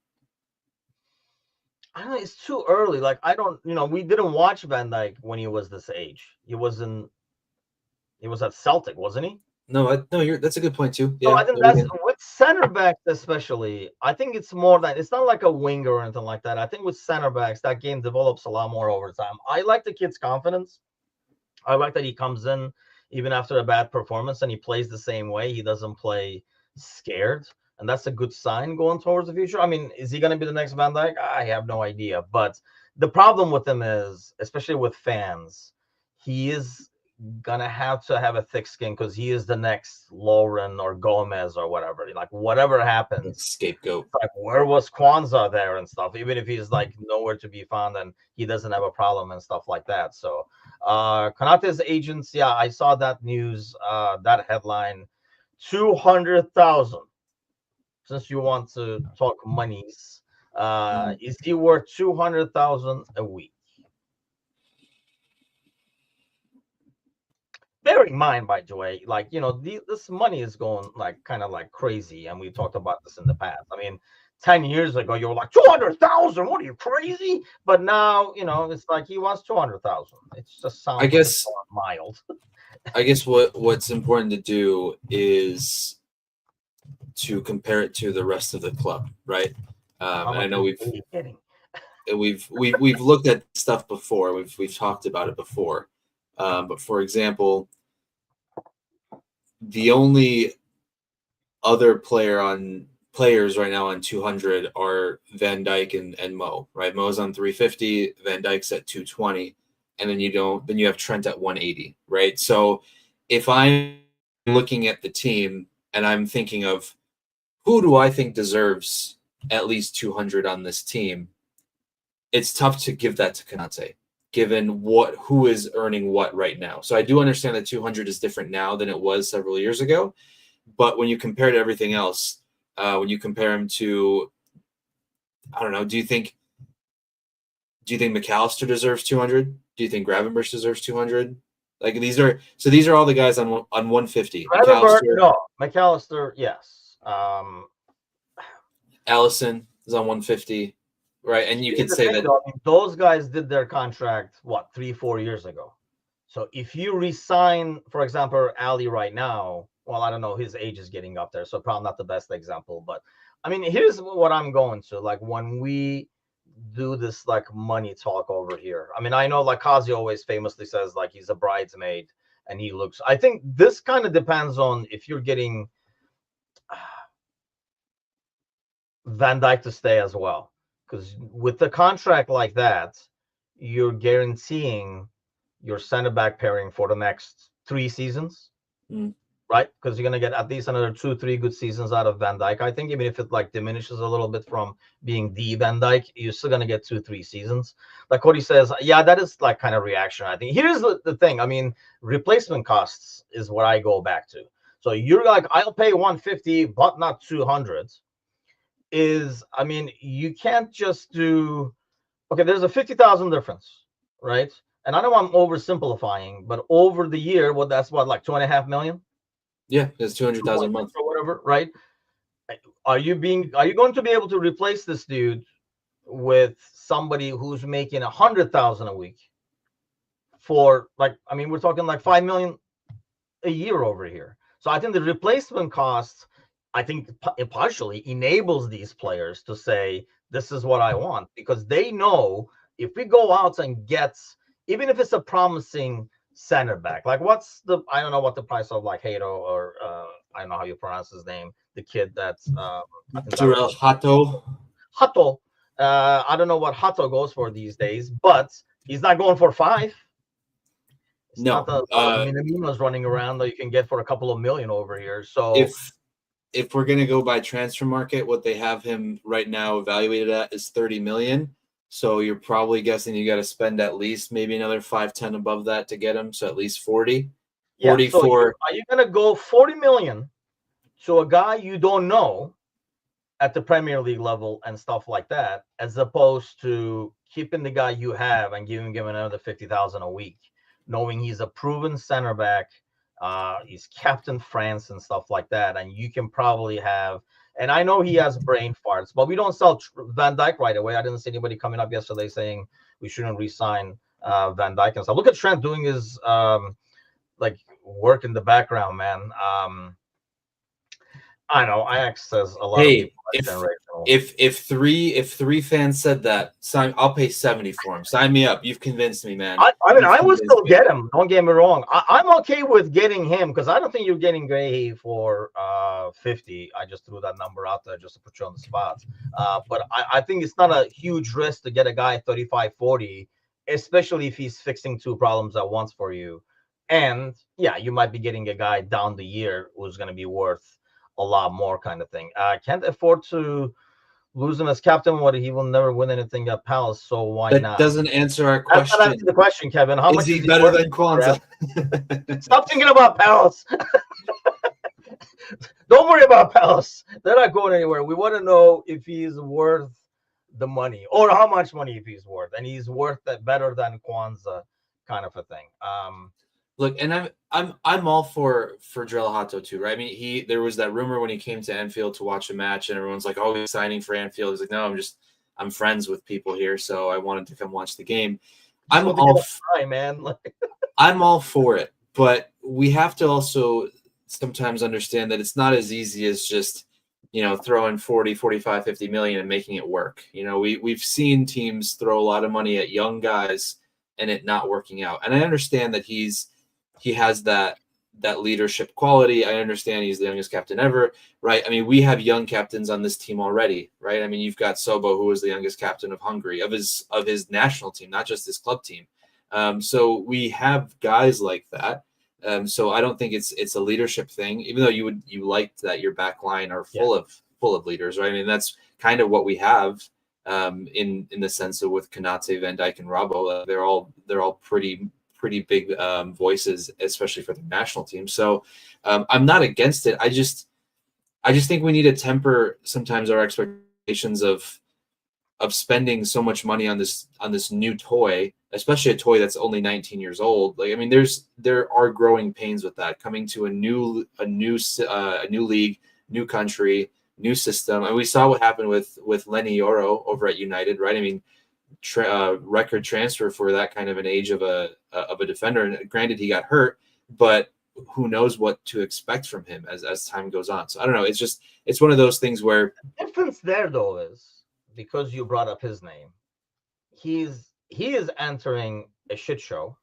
A: I don't know. It's too early. Like, I don't, we didn't watch Van Dijk when he was this age. He was at Celtic, wasn't he?
B: No, that's a good point too.
A: So
B: Yeah.
A: I think that's with center backs, especially. I think it's more that it's not like a winger or anything like that. I think with center backs, that game develops a lot more over time. I like the kid's confidence. I like that he comes in even after a bad performance and he plays the same way. He doesn't play scared. And that's a good sign going towards the future. I mean, is he going to be the next Van Dijk? I have no idea. But the problem with him is, especially with fans, he is going to have a thick skin because he is the next Lauren or Gomez or whatever. Like, whatever happens,
B: Scapegoat.
A: like, where was Kwanzaa there and stuff, even if he's like nowhere to be found and he doesn't have a problem and stuff like that. So Konate's agents, yeah, I saw that news, that headline, 200,000. Since you want to talk monies, is he worth 200,000 a week? Bear in mind, by the way, like, this money is going like kind of like crazy, and we talked about this in the past. I mean, 10 years ago, you were like 200,000. What are you, crazy? But now, it's like he wants 200,000. It just sounds
B: I guess
A: mild.
B: I guess what's important to do is to compare it to the rest of the club, right?
A: How
B: And I
A: much
B: know
A: is he getting?
B: we've looked at stuff before. We've talked about it before. But for example, the only other players right now on 200 are Van Dijk and Mo, right? Mo's on 350, Van Dijk's at 220, and then you have Trent at 180, right? So if I'm looking at the team and I'm thinking of who do I think deserves at least 200 on this team, it's tough to give that to Konate, given who is earning what right now. So I do understand that 200 is different now than it was several years ago. But when you compare to everything else, when you compare him to, I don't know, do you think McAllister deserves 200? Do you think Gravenberch deserves 200? Like these are all the guys on 150.
A: McAllister, yes.
B: Allison is on 150, right? And you could say that
A: those guys did their contract 3-4 years ago. So if you resign, for example, Ali right now, well, I don't know, his age is getting up there, so probably not the best example. But I mean, here's what I'm going to, like, when we do this like money talk over here. I mean, I know like Kazi always famously says like he's a bridesmaid and he looks. I think this kind of depends on if you're getting Van Dijk to stay as well, because with the contract like that, you're guaranteeing your center back pairing for the next 3 seasons, right? Because you're gonna get at least another 2-3 good seasons out of Van Dijk. I think even if it like diminishes a little bit from being the Van Dijk, you're still gonna get 2-3 seasons. Like Cody says, yeah, that is like kind of reaction. I think here's the thing. I mean, replacement costs is what I go back to. So you're like, I'll pay 150, but not 200. I mean, you can't just do, okay, there's a 50,000 difference, right? And I know I'm oversimplifying, but over the year, that's like 2.5 million?
B: Yeah, it's 200,000 a month
A: or whatever, right? Are you going to be able to replace this dude with somebody who's making 100,000 a week for, like, I mean, we're talking like 5 million a year over here. So I think the replacement cost I think it partially enables these players to say, this is what I want, because they know if we go out and get, even if it's a promising center back, like I don't know what the price of like Hato or I don't know how you pronounce his name, the kid that's I think
B: Jarrell Hato.
A: Hato. I don't know what Hato goes for these days, but he's not going for 5. It's
B: No,
A: not the Minaminos running around that you can get for a couple of million over here. So
B: if we're gonna go by transfer market, what they have him right now evaluated at is 30 million. So you're probably guessing you got to spend at least maybe another 5-10 above that to get him. So at least 40.
A: yeah,
B: 40
A: so
B: for.
A: are you gonna go 40 million to a guy you don't know at the Premier League level and stuff like that, as opposed to keeping the guy you have and giving him another 50,000 a week, knowing he's a proven center back, he's captain France and stuff like that, and you can probably have. And I know he has brain farts, but we don't sell Van Dijk right away. I didn't see anybody coming up yesterday saying we shouldn't re-sign Van Dijk and stuff. Look at Trent doing his like work in the background, man. I know Ajax says a lot of people are generational.
B: If three fans said that, I'll pay 70 for him. Sign me up. You've convinced me, man.
A: I mean, I would still get him. Don't get me wrong. I'm okay with getting him because I don't think you're getting Gray for 50. I just threw that number out there just to put you on the spot. But I think it's not a huge risk to get a guy at 35, 40, especially if he's fixing 2 problems at once for you. And yeah, you might be getting a guy down the year who's going to be worth a lot more, kind of thing. Can't afford to lose him as captain. What, he will never win anything at Palace, so why not?
B: That doesn't answer our question.
A: That's not answer the question, Kevin. How much
B: is he better than Kwanzaa?
A: Stop thinking about Palace. Don't worry about Palace. They're not going anywhere. We want to know if he's worth the money, or how much money if he's worth, and he's worth that better than Kwanzaa, kind of a thing.
B: Look, and I'm all for Jarrell Hato too, right? I mean, there was that rumor when he came to Anfield to watch a match, and everyone's like, "Oh, he's signing for Anfield." He's like, "No, I'm friends with people here, so I wanted to come watch the game." I'm all for it, but we have to also sometimes understand that it's not as easy as just throwing 40, 45, 50 million and making it work. We've seen teams throw a lot of money at young guys and it not working out, and I understand that he has that leadership quality. I understand he's the youngest captain ever, right? I mean, we have young captains on this team already, right? I mean, you've got Sobo, who was the youngest captain of Hungary, of his national team, not just his club team. So we have guys like that. So I don't think it's a leadership thing, even though you liked that your back line are full of leaders, right? I mean, that's kind of what we have in the sense of with Konate, Van Dijk, and Robbo. They're all pretty big voices, especially for the national team. So I'm not against it. I just think we need to temper sometimes our expectations of spending so much money on this new toy, especially a toy that's only 19 years old. Like, I mean, there are growing pains with that, coming to a new league, new country, new system. And we saw what happened with Lenny Yoro over at United, right? I mean, record transfer for that kind of an age of a defender. And granted, he got hurt, but who knows what to expect from him as time goes on. So I don't know. It's one of those things where
A: the difference there though is, because you brought up his name, he is entering a shit show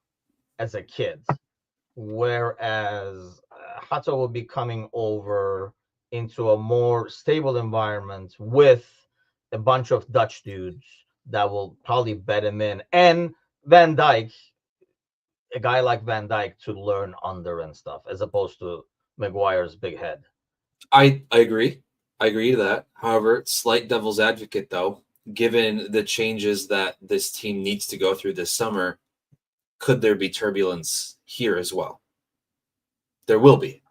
A: as a kid, whereas Hato will be coming over into a more stable environment with a bunch of Dutch dudes that will probably bet him in, and Van Dijk, a guy like Van Dijk to learn under and stuff, as opposed to Maguire's big head.
B: I agree to that. However, slight devil's advocate though, given the changes that this team needs to go through this summer, could there be turbulence here as well? There will be.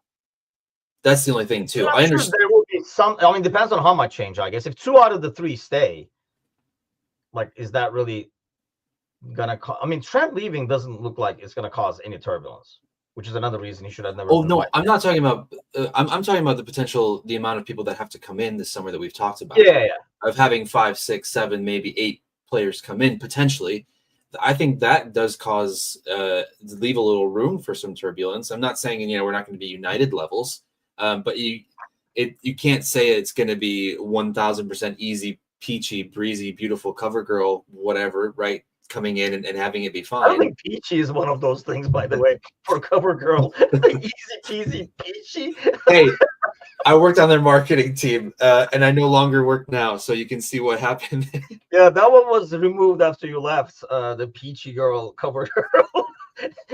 B: That's the only thing too. I understand
A: there will be some. I mean, depends on how much change, I guess. If 2 out of the 3 stay, like, is that really gonna I mean, Trent leaving doesn't look like it's gonna cause any turbulence, which is another reason he should have never.
B: Oh no, I'm not talking about. I'm talking about the amount of people that have to come in this summer that we've talked about.
A: Yeah.
B: Of having 5, 6, 7, maybe 8 players come in potentially. I think that does cause leave a little room for some turbulence. I'm not saying we're not going to be United levels, but you can't say it's going to be 1000% easy, peachy, breezy, beautiful cover girl, whatever, right? Coming in and having it be
A: I don't
B: fine.
A: think peachy is one of those things, by the way, for cover girl. Easy peasy peachy.
B: Hey, I worked on their marketing team, and I no longer work now, so you can see what happened.
A: Yeah, that one was removed after you left. The peachy girl cover girl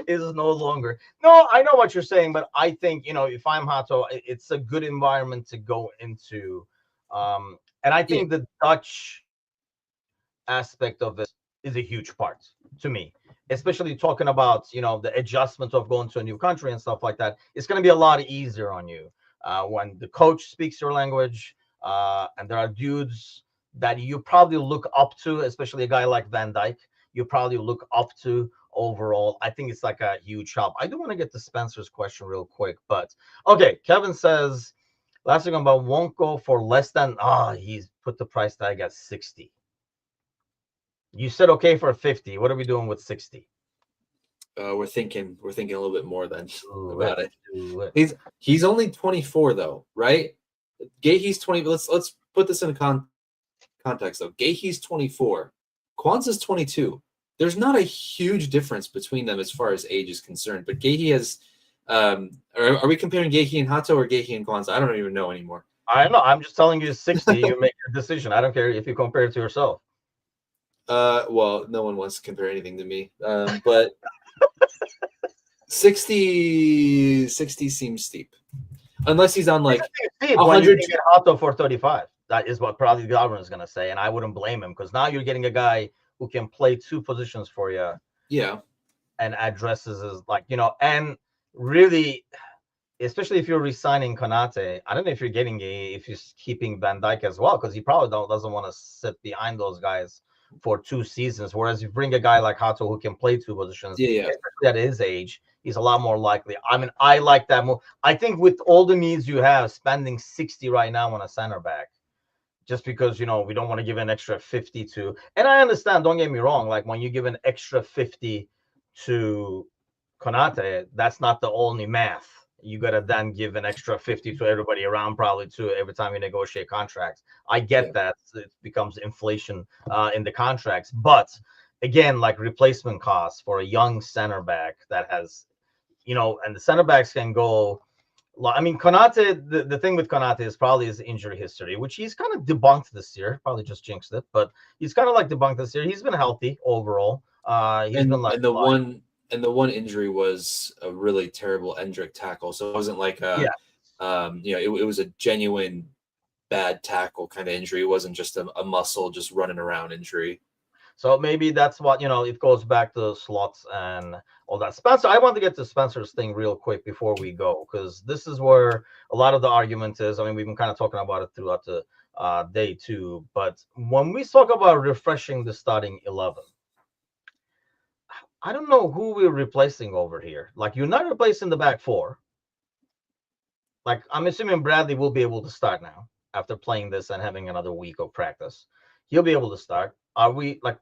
A: is no longer. No, I know what you're saying, but I think, if I'm Hato, it's a good environment to go into. And I
B: Yeah.
A: think the Dutch aspect of this is a huge part to me, especially talking about, the adjustment of going to a new country and stuff like that. It's going to be a lot easier on you when the coach speaks your language, and there are dudes that you probably look up to, especially a guy like Van Dyke. You probably look up to overall. I think it's like a huge help. I do want to get to Spencer's question real quick, but okay. Kevin says, last thing about won't go for less than, he's put the price tag at 60. You said okay for 50. What are we doing with 60?
B: We're thinking a little bit more than
A: Ooh,
B: about it.
A: ooh, it.
B: He's only 24 though, right? Gahey's 20. Let's put this in context though. Gahey's 24. Kwanzaa's 22. There's not a huge difference between them as far as age is concerned. But Gahey has. Are we comparing Gahey and Hato or Gahey and Kwanzaa? I don't even know anymore.
A: I know. I'm just telling you 60. You make your decision. I don't care if you compare it to yourself.
B: Well, no one wants to compare anything to me. But 60 seems steep. Unless he's on like
A: 100 get Hato for 35. That is what probably the government is going to say. And I wouldn't blame him, because now you're getting a guy who can play two positions for you.
B: Yeah.
A: And addresses is like, and really, especially if you're resigning Konate, I don't know if you're if you're keeping Van Dijk as well, because he probably doesn't want to sit behind those guys for 2 seasons. Whereas you bring a guy like Hato who can play two positions, especially at his age, he's a lot more likely. I mean, I like that move. I think with all the needs you have, spending 60 right now on a center back, just because, we don't want to give an extra 50 to, and I understand, don't get me wrong, like when you give an extra 50 to Konate, that's not the only math. You got to then give an extra 50 to everybody around, probably too, every time you negotiate contracts. I get that it becomes inflation in the contracts, but again, like replacement costs for a young center back that has, and the center backs can go. I mean, Konate, the thing with Konate is probably his injury history, which he's kind of debunked this year. Probably just jinxed it, but he's kind of like debunked this year. He's been healthy overall. He's been like,
B: and the one injury was a really terrible Endrick tackle. So it wasn't like it was a genuine bad tackle kind of injury. It wasn't just a muscle just running around injury.
A: So maybe that's what, it goes back to slots and all that. Spencer, I want to get to Spencer's thing real quick before we go, because this is where a lot of the argument is. I mean, we've been kind of talking about it throughout the day too. But when we talk about refreshing the starting 11, I don't know who we're replacing over here. Like, you're not replacing the back four. Like, I'm assuming Bradley will be able to start now after playing this and having another week of practice. He'll be able to start. Are we like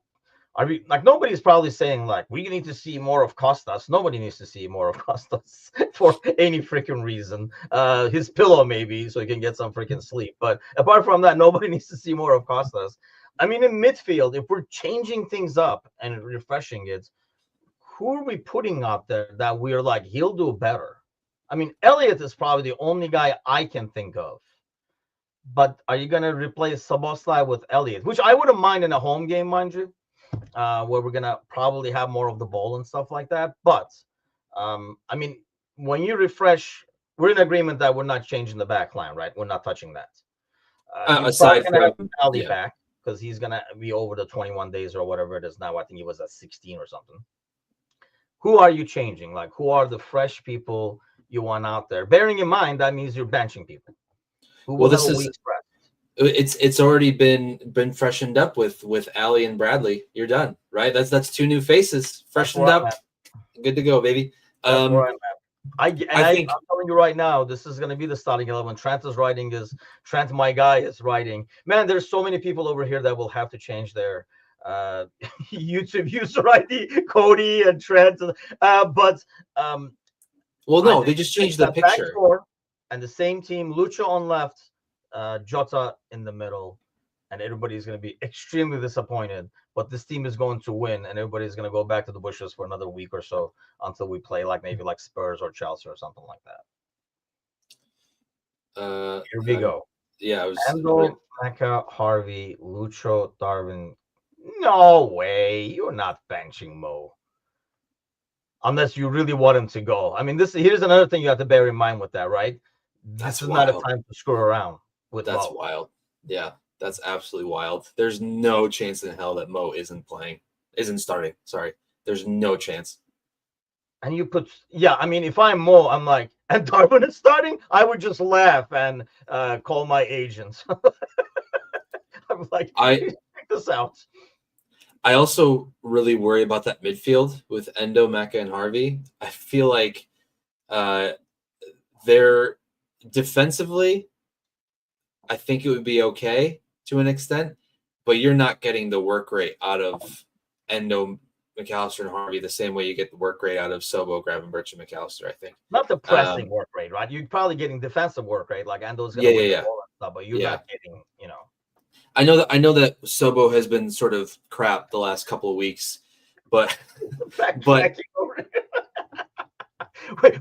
A: nobody's probably saying like we need to see more of Costas? Nobody needs to see more of Costas for any freaking reason. His pillow maybe, so he can get some freaking sleep. But apart from that, nobody needs to see more of Costas. I mean, in midfield, if we're changing things up and refreshing it, who are we putting out there that we're like, he'll do better? I mean, Elliott is probably the only guy I can think of. But are you going to replace Szoboszlai with Elliott, which I wouldn't mind in a home game, mind you, where we're going to probably have more of the ball and stuff like that. But, I mean, when you refresh, we're in agreement that we're not changing the back line, right? We're not touching that.
B: Aside from
A: Ali back, because he's going to be over the 21 days or whatever it is now. I think he was at 16 or something. Who are you changing? Like, who are the fresh people you want out there? Bearing in mind, that means you're benching people.
B: Well, this is it's already been freshened up with Ali and Bradley. You're done, right? That's 2 new faces, freshened up, good to go, baby.
A: That's where I'm telling you right now, this is going to be the starting 11. Trent, my guy, is writing. Man, there's so many people over here that will have to change their YouTube user ID, Cody and Trent. Well,
B: no, they just changed the picture.
A: and the same team, Lucho on left, Jota in the middle, and everybody's going to be extremely disappointed. But this team is going to win, and everybody's going to go back to the bushes for another week or so until we play maybe like Spurs or Chelsea or something like that. Here we go.
B: Yeah, I was.
A: Endo, Maka, Harvey, Lucho, Darwin. No way. You're not benching Mo. Unless you really want him to go. I mean, here's another thing you have to bear in mind with that, right? This is not a time to screw around with Mo.
B: That's wild. Yeah, that's absolutely wild. There's no chance in hell that Mo isn't starting. Sorry. There's no chance.
A: And you I mean, if I'm Mo, I'm like, and Darwin is starting, I would just laugh and call my agents. I'm like, check this out.
B: I also really worry about that midfield with Endo, Maka, and Harvey. I feel like they're defensively, I think it would be okay to an extent, but you're not getting the work rate out of Endo, McAllister, and Harvey the same way you get the work rate out of Sobo, Gravenberch, and McAllister, I think.
A: Not the pressing work rate, right? You're probably getting defensive work rate, like Endo's going to win the ball and stuff, but you're not getting,
B: I know that Sobo has been sort of crap the last couple of weeks, but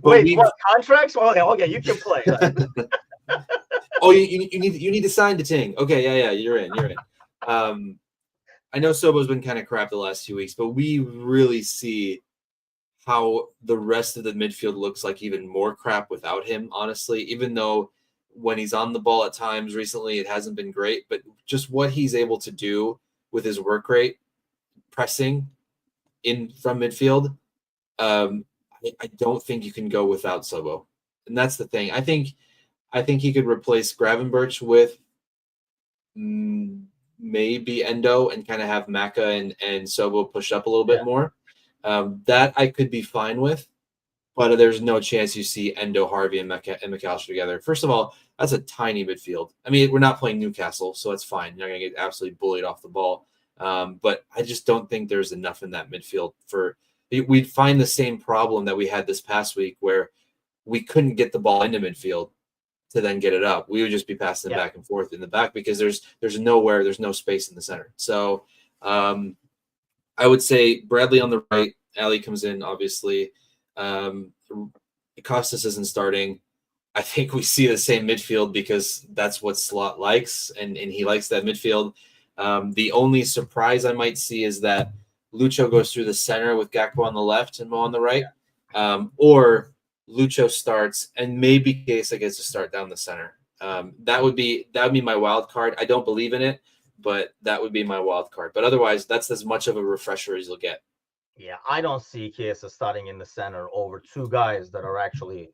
A: wait, what contracts? Well, okay, you can play.
B: Oh, you need to sign the Ting. Okay, yeah, you're in. I know Sobo's been kind of crap the last few weeks, but we really see how the rest of the midfield looks like even more crap without him, honestly, even though when he's on the ball at times recently, it hasn't been great, but just what he's able to do with his work rate, pressing in from midfield, I don't think you can go without Sobo. And that's the thing. I think he could replace Gravenberch with maybe Endo and kind of have Maka and Sobo push up a little bit more. That I could be fine with, but there's no chance you see Endo, Harvey, and McAllister together. First of all, that's a tiny midfield. I mean, we're not playing Newcastle, so it's fine. You're not going to get absolutely bullied off the ball. But I just don't think there's enough in that midfield we'd find the same problem that we had this past week where we couldn't get the ball into midfield to then get it up. We would just be passing it back and forth in the back because there's no space in the center. So I would say Bradley on the right, Ali comes in, obviously. Costas isn't starting. I think we see the same midfield because that's what Slot likes, and he likes that midfield. The only surprise I might see is that Lucho goes through the center with Gakpo on the left and Mo on the right, or Lucho starts and maybe Chiesa gets to start down the center. That would be my wild card. I don't believe in it, but that would be my wild card. But otherwise, that's as much of a refresher as you'll get.
A: Yeah, I don't see Chiesa starting in the center over two guys that are actually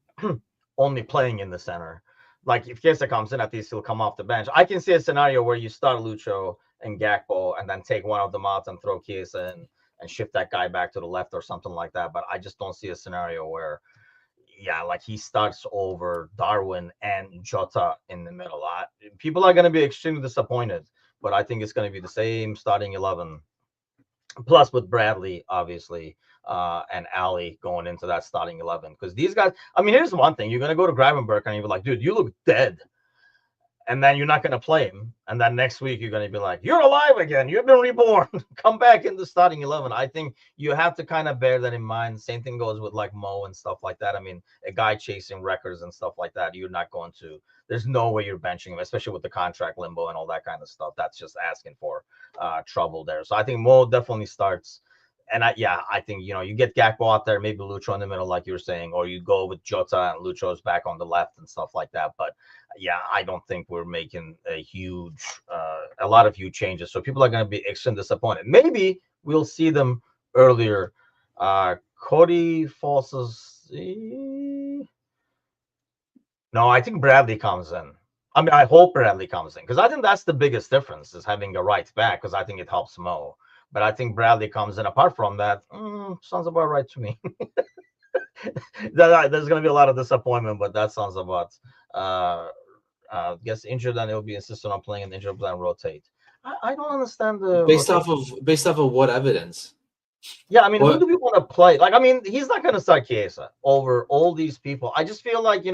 A: only playing in the center. Like if Chiesa comes in, at least he'll come off the bench. I can see a scenario where you start Lucho and Gakpo and then take one of them out and throw Chiesa and shift that guy back to the left or something like that. But I just don't see a scenario where, like he starts over Darwin and Jota in the middle. People are going to be extremely disappointed, but I think it's going to be the same starting 11. Plus with Bradley, obviously, and Ali going into that starting 11. Because these guys, I mean, here's one thing. You're going to go to Gravenberch and you're like, dude, you look dead. And then you're not going to play him. And then next week, you're going to be like, you're alive again. You've been reborn. Come back in the starting 11. I think you have to kind of bear that in mind. Same thing goes with like Mo and stuff like that. I mean, a guy chasing records and stuff like that, you're not going to. There's no way you're benching him, especially with the contract limbo and all that kind of stuff. That's just asking for trouble there. So I think Mo definitely starts. And I think, you get Gakpo out there, maybe Lucho in the middle, like you were saying, or you go with Jota and Lucho's back on the left and stuff like that. But I don't think we're making a lot of huge changes. So people are going to be extremely disappointed. Maybe we'll see them earlier. Cody Falses. No, I think Bradley comes in. I mean, I hope Bradley comes in because I think that's the biggest difference is having a right back because I think it helps Mo. But I think Bradley comes in. Apart from that, sounds about right to me. There's going to be a lot of disappointment, but that sounds about. Gets injured and he'll be insistent on playing an injured player and rotate. I don't understand the
B: based off of what evidence.
A: Yeah, I mean, who do we want to play? Like, I mean, he's not going to start Chiesa over all these people. I just feel like you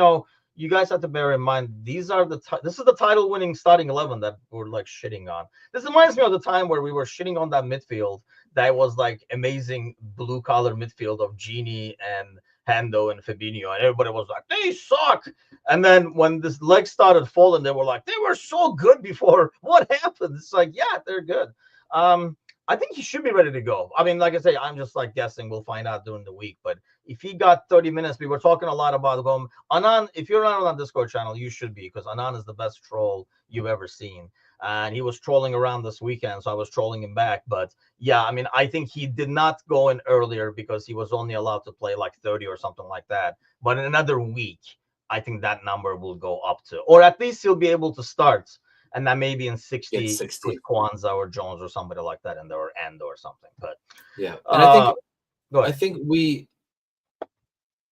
A: you guys have to bear in mind these are this is the title winning starting 11 that we're like shitting on. This reminds me of the time where we were shitting on that midfield that was like amazing blue collar midfield of Genie and Hendo and Fabinho, and everybody was like, they suck. And then when this leg started falling, they were like, they were so good before. What happened? It's like, yeah, they're good. I think he should be ready to go. I mean, like I say, I'm just like guessing. We'll find out during the week. But if he got 30 minutes, we were talking a lot about him. Anan, if you're not on the Discord channel, you should be, because Anan is the best troll you've ever seen. And he was trolling around this weekend, so I was trolling him back. But yeah, I mean, I think he did not go in earlier because he was only allowed to play like 30 or something like that. But in another week, I think that number will go up to, or at least he'll be able to start. And then maybe in 60,
B: 60.
A: Kwanzaa or Jones or somebody like that in there, or End or something. But
B: yeah, and I think
A: we,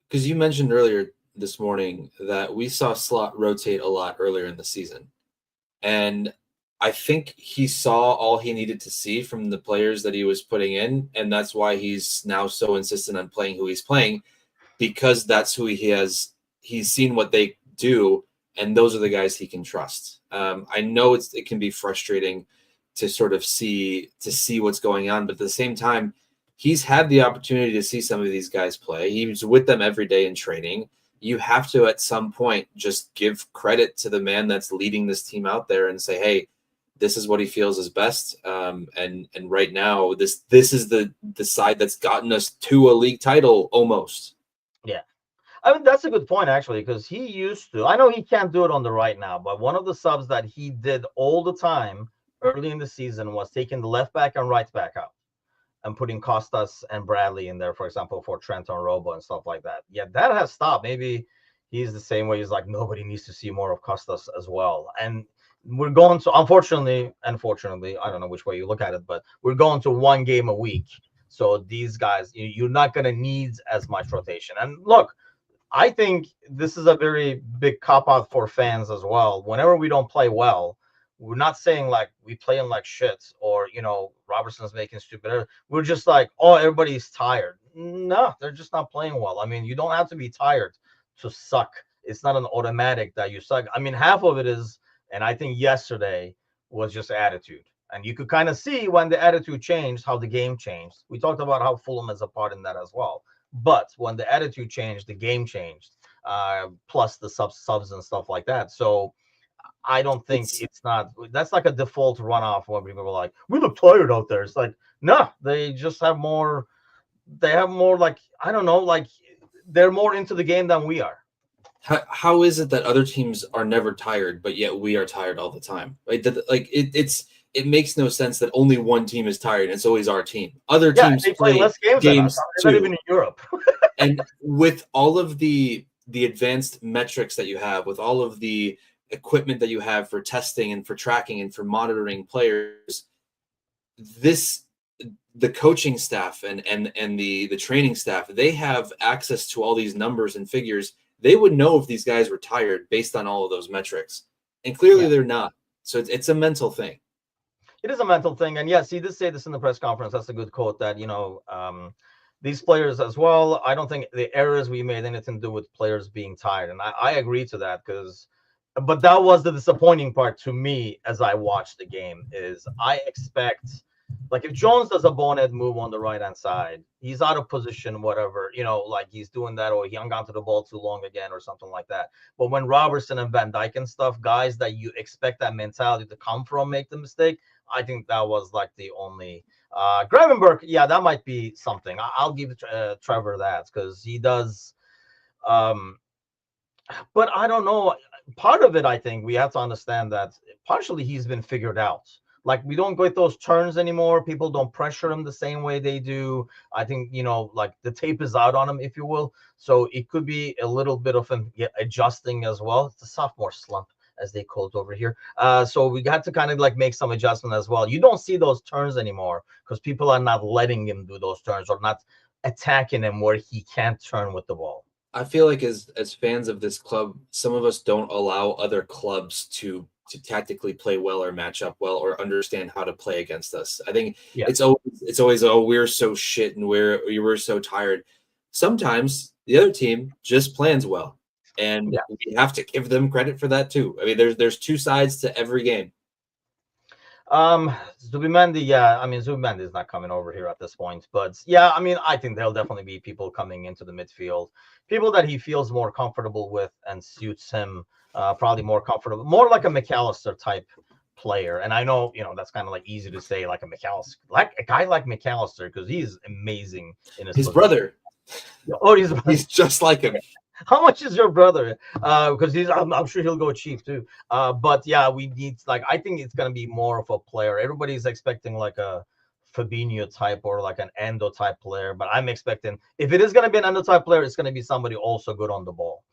B: because you mentioned earlier this morning that we saw Slot rotate a lot earlier in the season, and I think he saw all he needed to see from the players that he was putting in, and that's why he's now so insistent on playing who he's playing, because that's who he has. He's seen what they do, and those are the guys he can trust. I know it can be frustrating to sort of see what's going on, but at the same time, he's had the opportunity to see some of these guys play. He was with them every day in training. You have to, at some point, just give credit to the man that's leading this team out there and say, hey, this is what he feels is best. And right now, this is the side that's gotten us to a league title almost.
A: Yeah. I mean, that's a good point, actually, because he used to. I know he can't do it on the right now, but one of the subs that he did all the time early in the season was taking the left back and right back out and putting Costas and Bradley in there, for example, for Trent and Robo and stuff like that. Yeah, that has stopped. Maybe he's the same way. He's like, nobody needs to see more of Costas as well. And we're going to, unfortunately, I don't know which way you look at it, but we're going to one game a week. So these guys, you're not going to need as much rotation. And look, I think this is a very big cop-out for fans as well. Whenever we don't play well, we're not saying like we playing like shit or, Robertson's making stupid. We're just like, oh, everybody's tired. No, they're just not playing well. I mean, you don't have to be tired to suck. It's not an automatic that you suck. I mean, half of it is, and I think yesterday was just attitude. And you could kind of see when the attitude changed, how the game changed. We talked about how Fulham is a part in that as well. But when the attitude changed, the game changed, plus the subs and stuff like that. So I don't think that's like a default runoff when people are like, we look tired out there. It's like, no, they just have more. They have more, like, I don't know, like they're more into the game than we are.
B: How is it that other teams are never tired, but yet we are tired all the time? Right? It makes no sense that only one team is tired and it's always our team. Other teams
A: they play less games than us. They're not even in Europe.
B: And with all of the advanced metrics that you have, with all of the equipment that you have for testing and for tracking and for monitoring players, the coaching staff and the training staff, they have access to all these numbers and figures. They would know if these guys were tired based on all of those metrics. And clearly they're not. So it's a mental thing.
A: It is a mental thing. And yes, he did say this in the press conference. That's a good quote, that, these players as well, I don't think the errors we made anything to do with players being tired. And I agree to that, but that was the disappointing part to me as I watched the game, is I expect, like, if Jones does a bonehead move on the right-hand side, he's out of position, whatever, like he's doing that, or he hung onto the ball too long again or something like that. But when Robertson and Van Dijk and stuff, guys that you expect that mentality to come from, make the mistake, I think that was like the only Gravenberg. Yeah, that might be something. I'll give Trevor that, because he does. But I don't know. Part of it, I think we have to understand that partially he's been figured out. Like, we don't get those turns anymore. People don't pressure him the same way they do. I think, like the tape is out on him, if you will. So it could be a little bit of him adjusting as well. It's a sophomore slump, as they call it over here. So we got to kind of like make some adjustment as well. You don't see those turns anymore because people are not letting him do those turns, or not attacking him where he can't turn with the ball.
B: I feel like as fans of this club, some of us don't allow other clubs to tactically play well or match up well or understand how to play against us. I think it's always, oh, we're so shit and we're so tired. Sometimes the other team just plans well. And we have to give them credit for that too. I mean, there's two sides to every game.
A: Zubimendi, yeah, I mean Zubimendi is not coming over here at this point, but yeah, I mean I think there'll definitely be people coming into the midfield, people that he feels more comfortable with and suits him, probably more comfortable, more like a McAllister type player. And I know, that's kind of like easy to say, like a McAllister, like a guy like McAllister, because he's amazing in
B: his brother.
A: Oh,
B: he's just like him.
A: How much is your brother? Because I'm sure he'll go cheap too. But yeah, we need, like, I think it's gonna be more of a player. Everybody's expecting like a Fabinho type or like an Endo type player, but I'm expecting, if it is gonna be an Endo type player, it's gonna be somebody also good on the ball.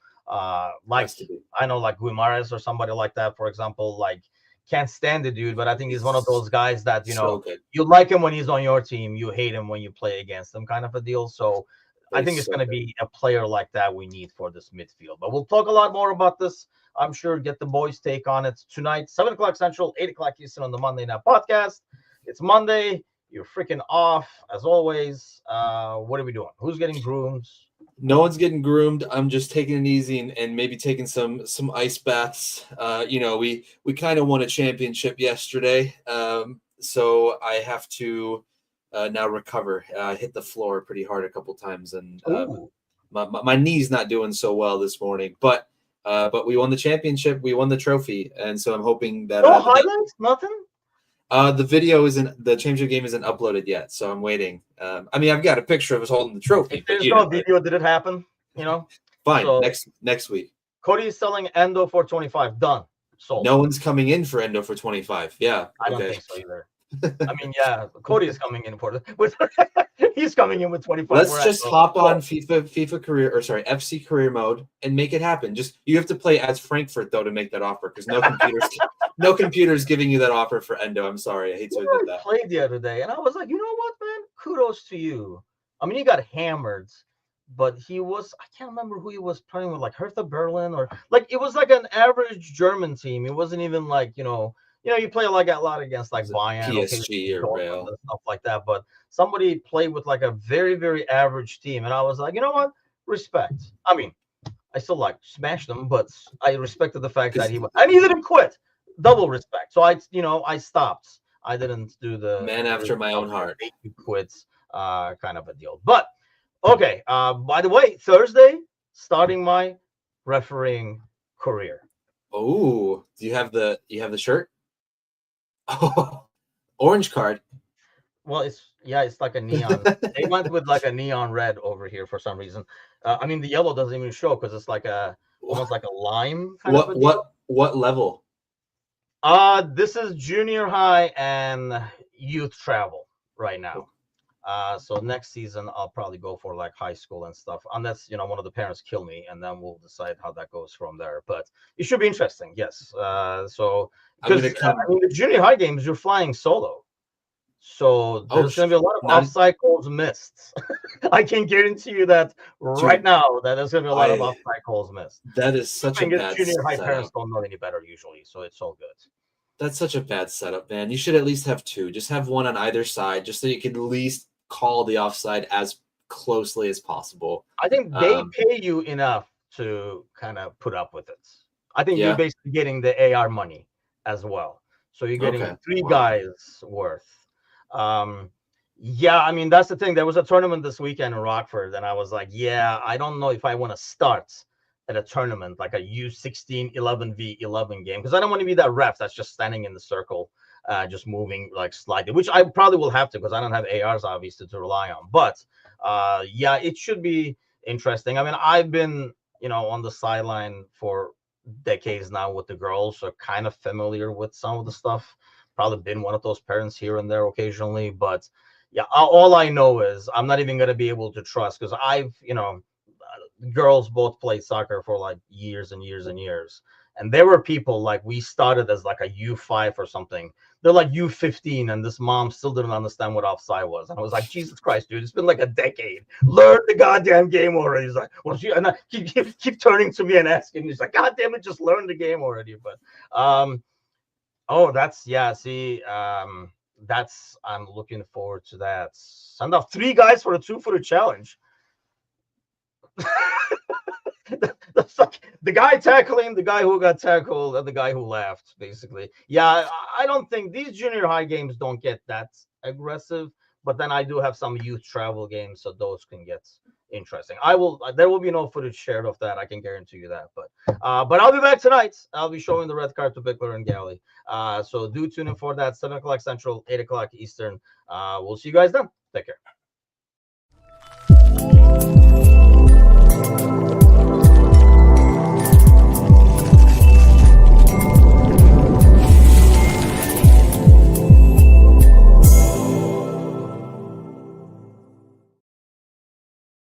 A: Like I know, like Guimares or somebody like that, for example. Like, can't stand the dude, but I think he's one of those guys that you like him when he's on your team, you hate him when you play against him, kind of a deal. So I think it's going to be a player like that we need for this midfield. But we'll talk a lot more about this, I'm sure. Get the boys' take on it tonight, 7 o'clock Central, 8 o'clock Eastern on the Monday Night Podcast. It's Monday. You're freaking off, as always. What are we doing? Who's getting groomed?
B: No one's getting groomed. I'm just taking it easy and maybe taking some ice baths. We kind of won a championship yesterday, so I have to now recover. Hit the floor pretty hard a couple times, and my knee's not doing so well this morning. But we won the championship. We won the trophy, and so I'm hoping that
A: no highlights, nothing.
B: The video the championship game isn't uploaded yet, so I'm waiting. I mean, I've got a picture of us holding the trophy.
A: If there's no video, did it happen?
B: Fine. So, next week.
A: Cody is selling Endo for 25. Done. Sold.
B: No one's coming in for Endo for 25. Yeah.
A: I don't think so either. I mean, yeah, Cody is coming in for he's coming in with 25.
B: Let's just hop on FIFA career, or sorry, FC career mode and make it happen. Just, you have to play as Frankfurt though to make that offer, because no computer's giving you that offer for Endo. I'm sorry, I hate to admit that.
A: I played the other day and I was like, you know what, man? Kudos to you. I mean, you got hammered, but I can't remember who he was playing with, like Hertha Berlin, or like it was like an average German team. It wasn't even like, you play like a lot against like Bayern,
B: PSG or Real,
A: and stuff like that. But somebody played with like a very, very average team, and I was like, you know what? Respect. I mean, I still like smashed them, but I respected the fact that he didn't quit. Double respect. So I stopped. I didn't do the
B: man after my own heart.
A: Quits, kind of a deal. But okay. By the way, Thursday, starting my refereeing career.
B: Oh, do you have the shirt? Oh, orange card.
A: Well, it's like a neon. They went with like a neon red over here for some reason. I mean, the yellow doesn't even show because it's like almost like a lime.
B: What level?
A: This is junior high and youth travel right now. So next season I'll probably go for like high school and stuff, unless one of the parents kill me, and then we'll decide how that goes from there. But it should be interesting, yes. So because the junior high games you're flying solo, so there's going to be a lot of offside goals missed. I can guarantee you that right now that there's going to be a lot of offside goals missed.
B: That is such a bad
A: junior high parents don't know any better usually, so it's all good.
B: That's such a bad setup, man. You should at least have two. Just have one on either side, just so you can at least call the offside as closely as possible.
A: I think they pay you enough to kind of put up with it. I think you're basically getting the AR money as well. So you're getting three guys worth. I mean, that's the thing. There was a tournament this weekend in Rockford, and I was like, I don't know if I want to start at a tournament like a U16 11v11 game, because I don't want to be that ref that's just standing in the circle, just moving like slightly, which I probably will have to, because I don't have ARs obviously to rely on. But it should be interesting. I mean, I've been on the sideline for decades now with the girls, so kind of familiar with some of the stuff. Probably been one of those parents here and there occasionally, but all I know is I'm not even going to be able to trust, because girls both played soccer for like years and years and years, and there were people like, we started as like a U5 or something, they're like U15, and this mom still didn't understand what offside was, and I was like, Jesus Christ, dude, it's been like a decade, learn the goddamn game already. He's like, well, and I keep turning to me and asking, he's like, God damn it, just learn the game already. But I'm looking forward to that. Send off 3 guys for a 2-footer challenge. the guy tackling, the guy who got tackled, and the guy who laughed, basically. Yeah, I don't think these junior high games don't get that aggressive, but then I do have some youth travel games, so those can get interesting. There will be no footage shared of that. I can guarantee you that. But I'll be back tonight. I'll be showing the red card to Bickler and Galley. So do tune in for that. 7 o'clock Central, 8 o'clock Eastern. We'll see you guys then. Take care.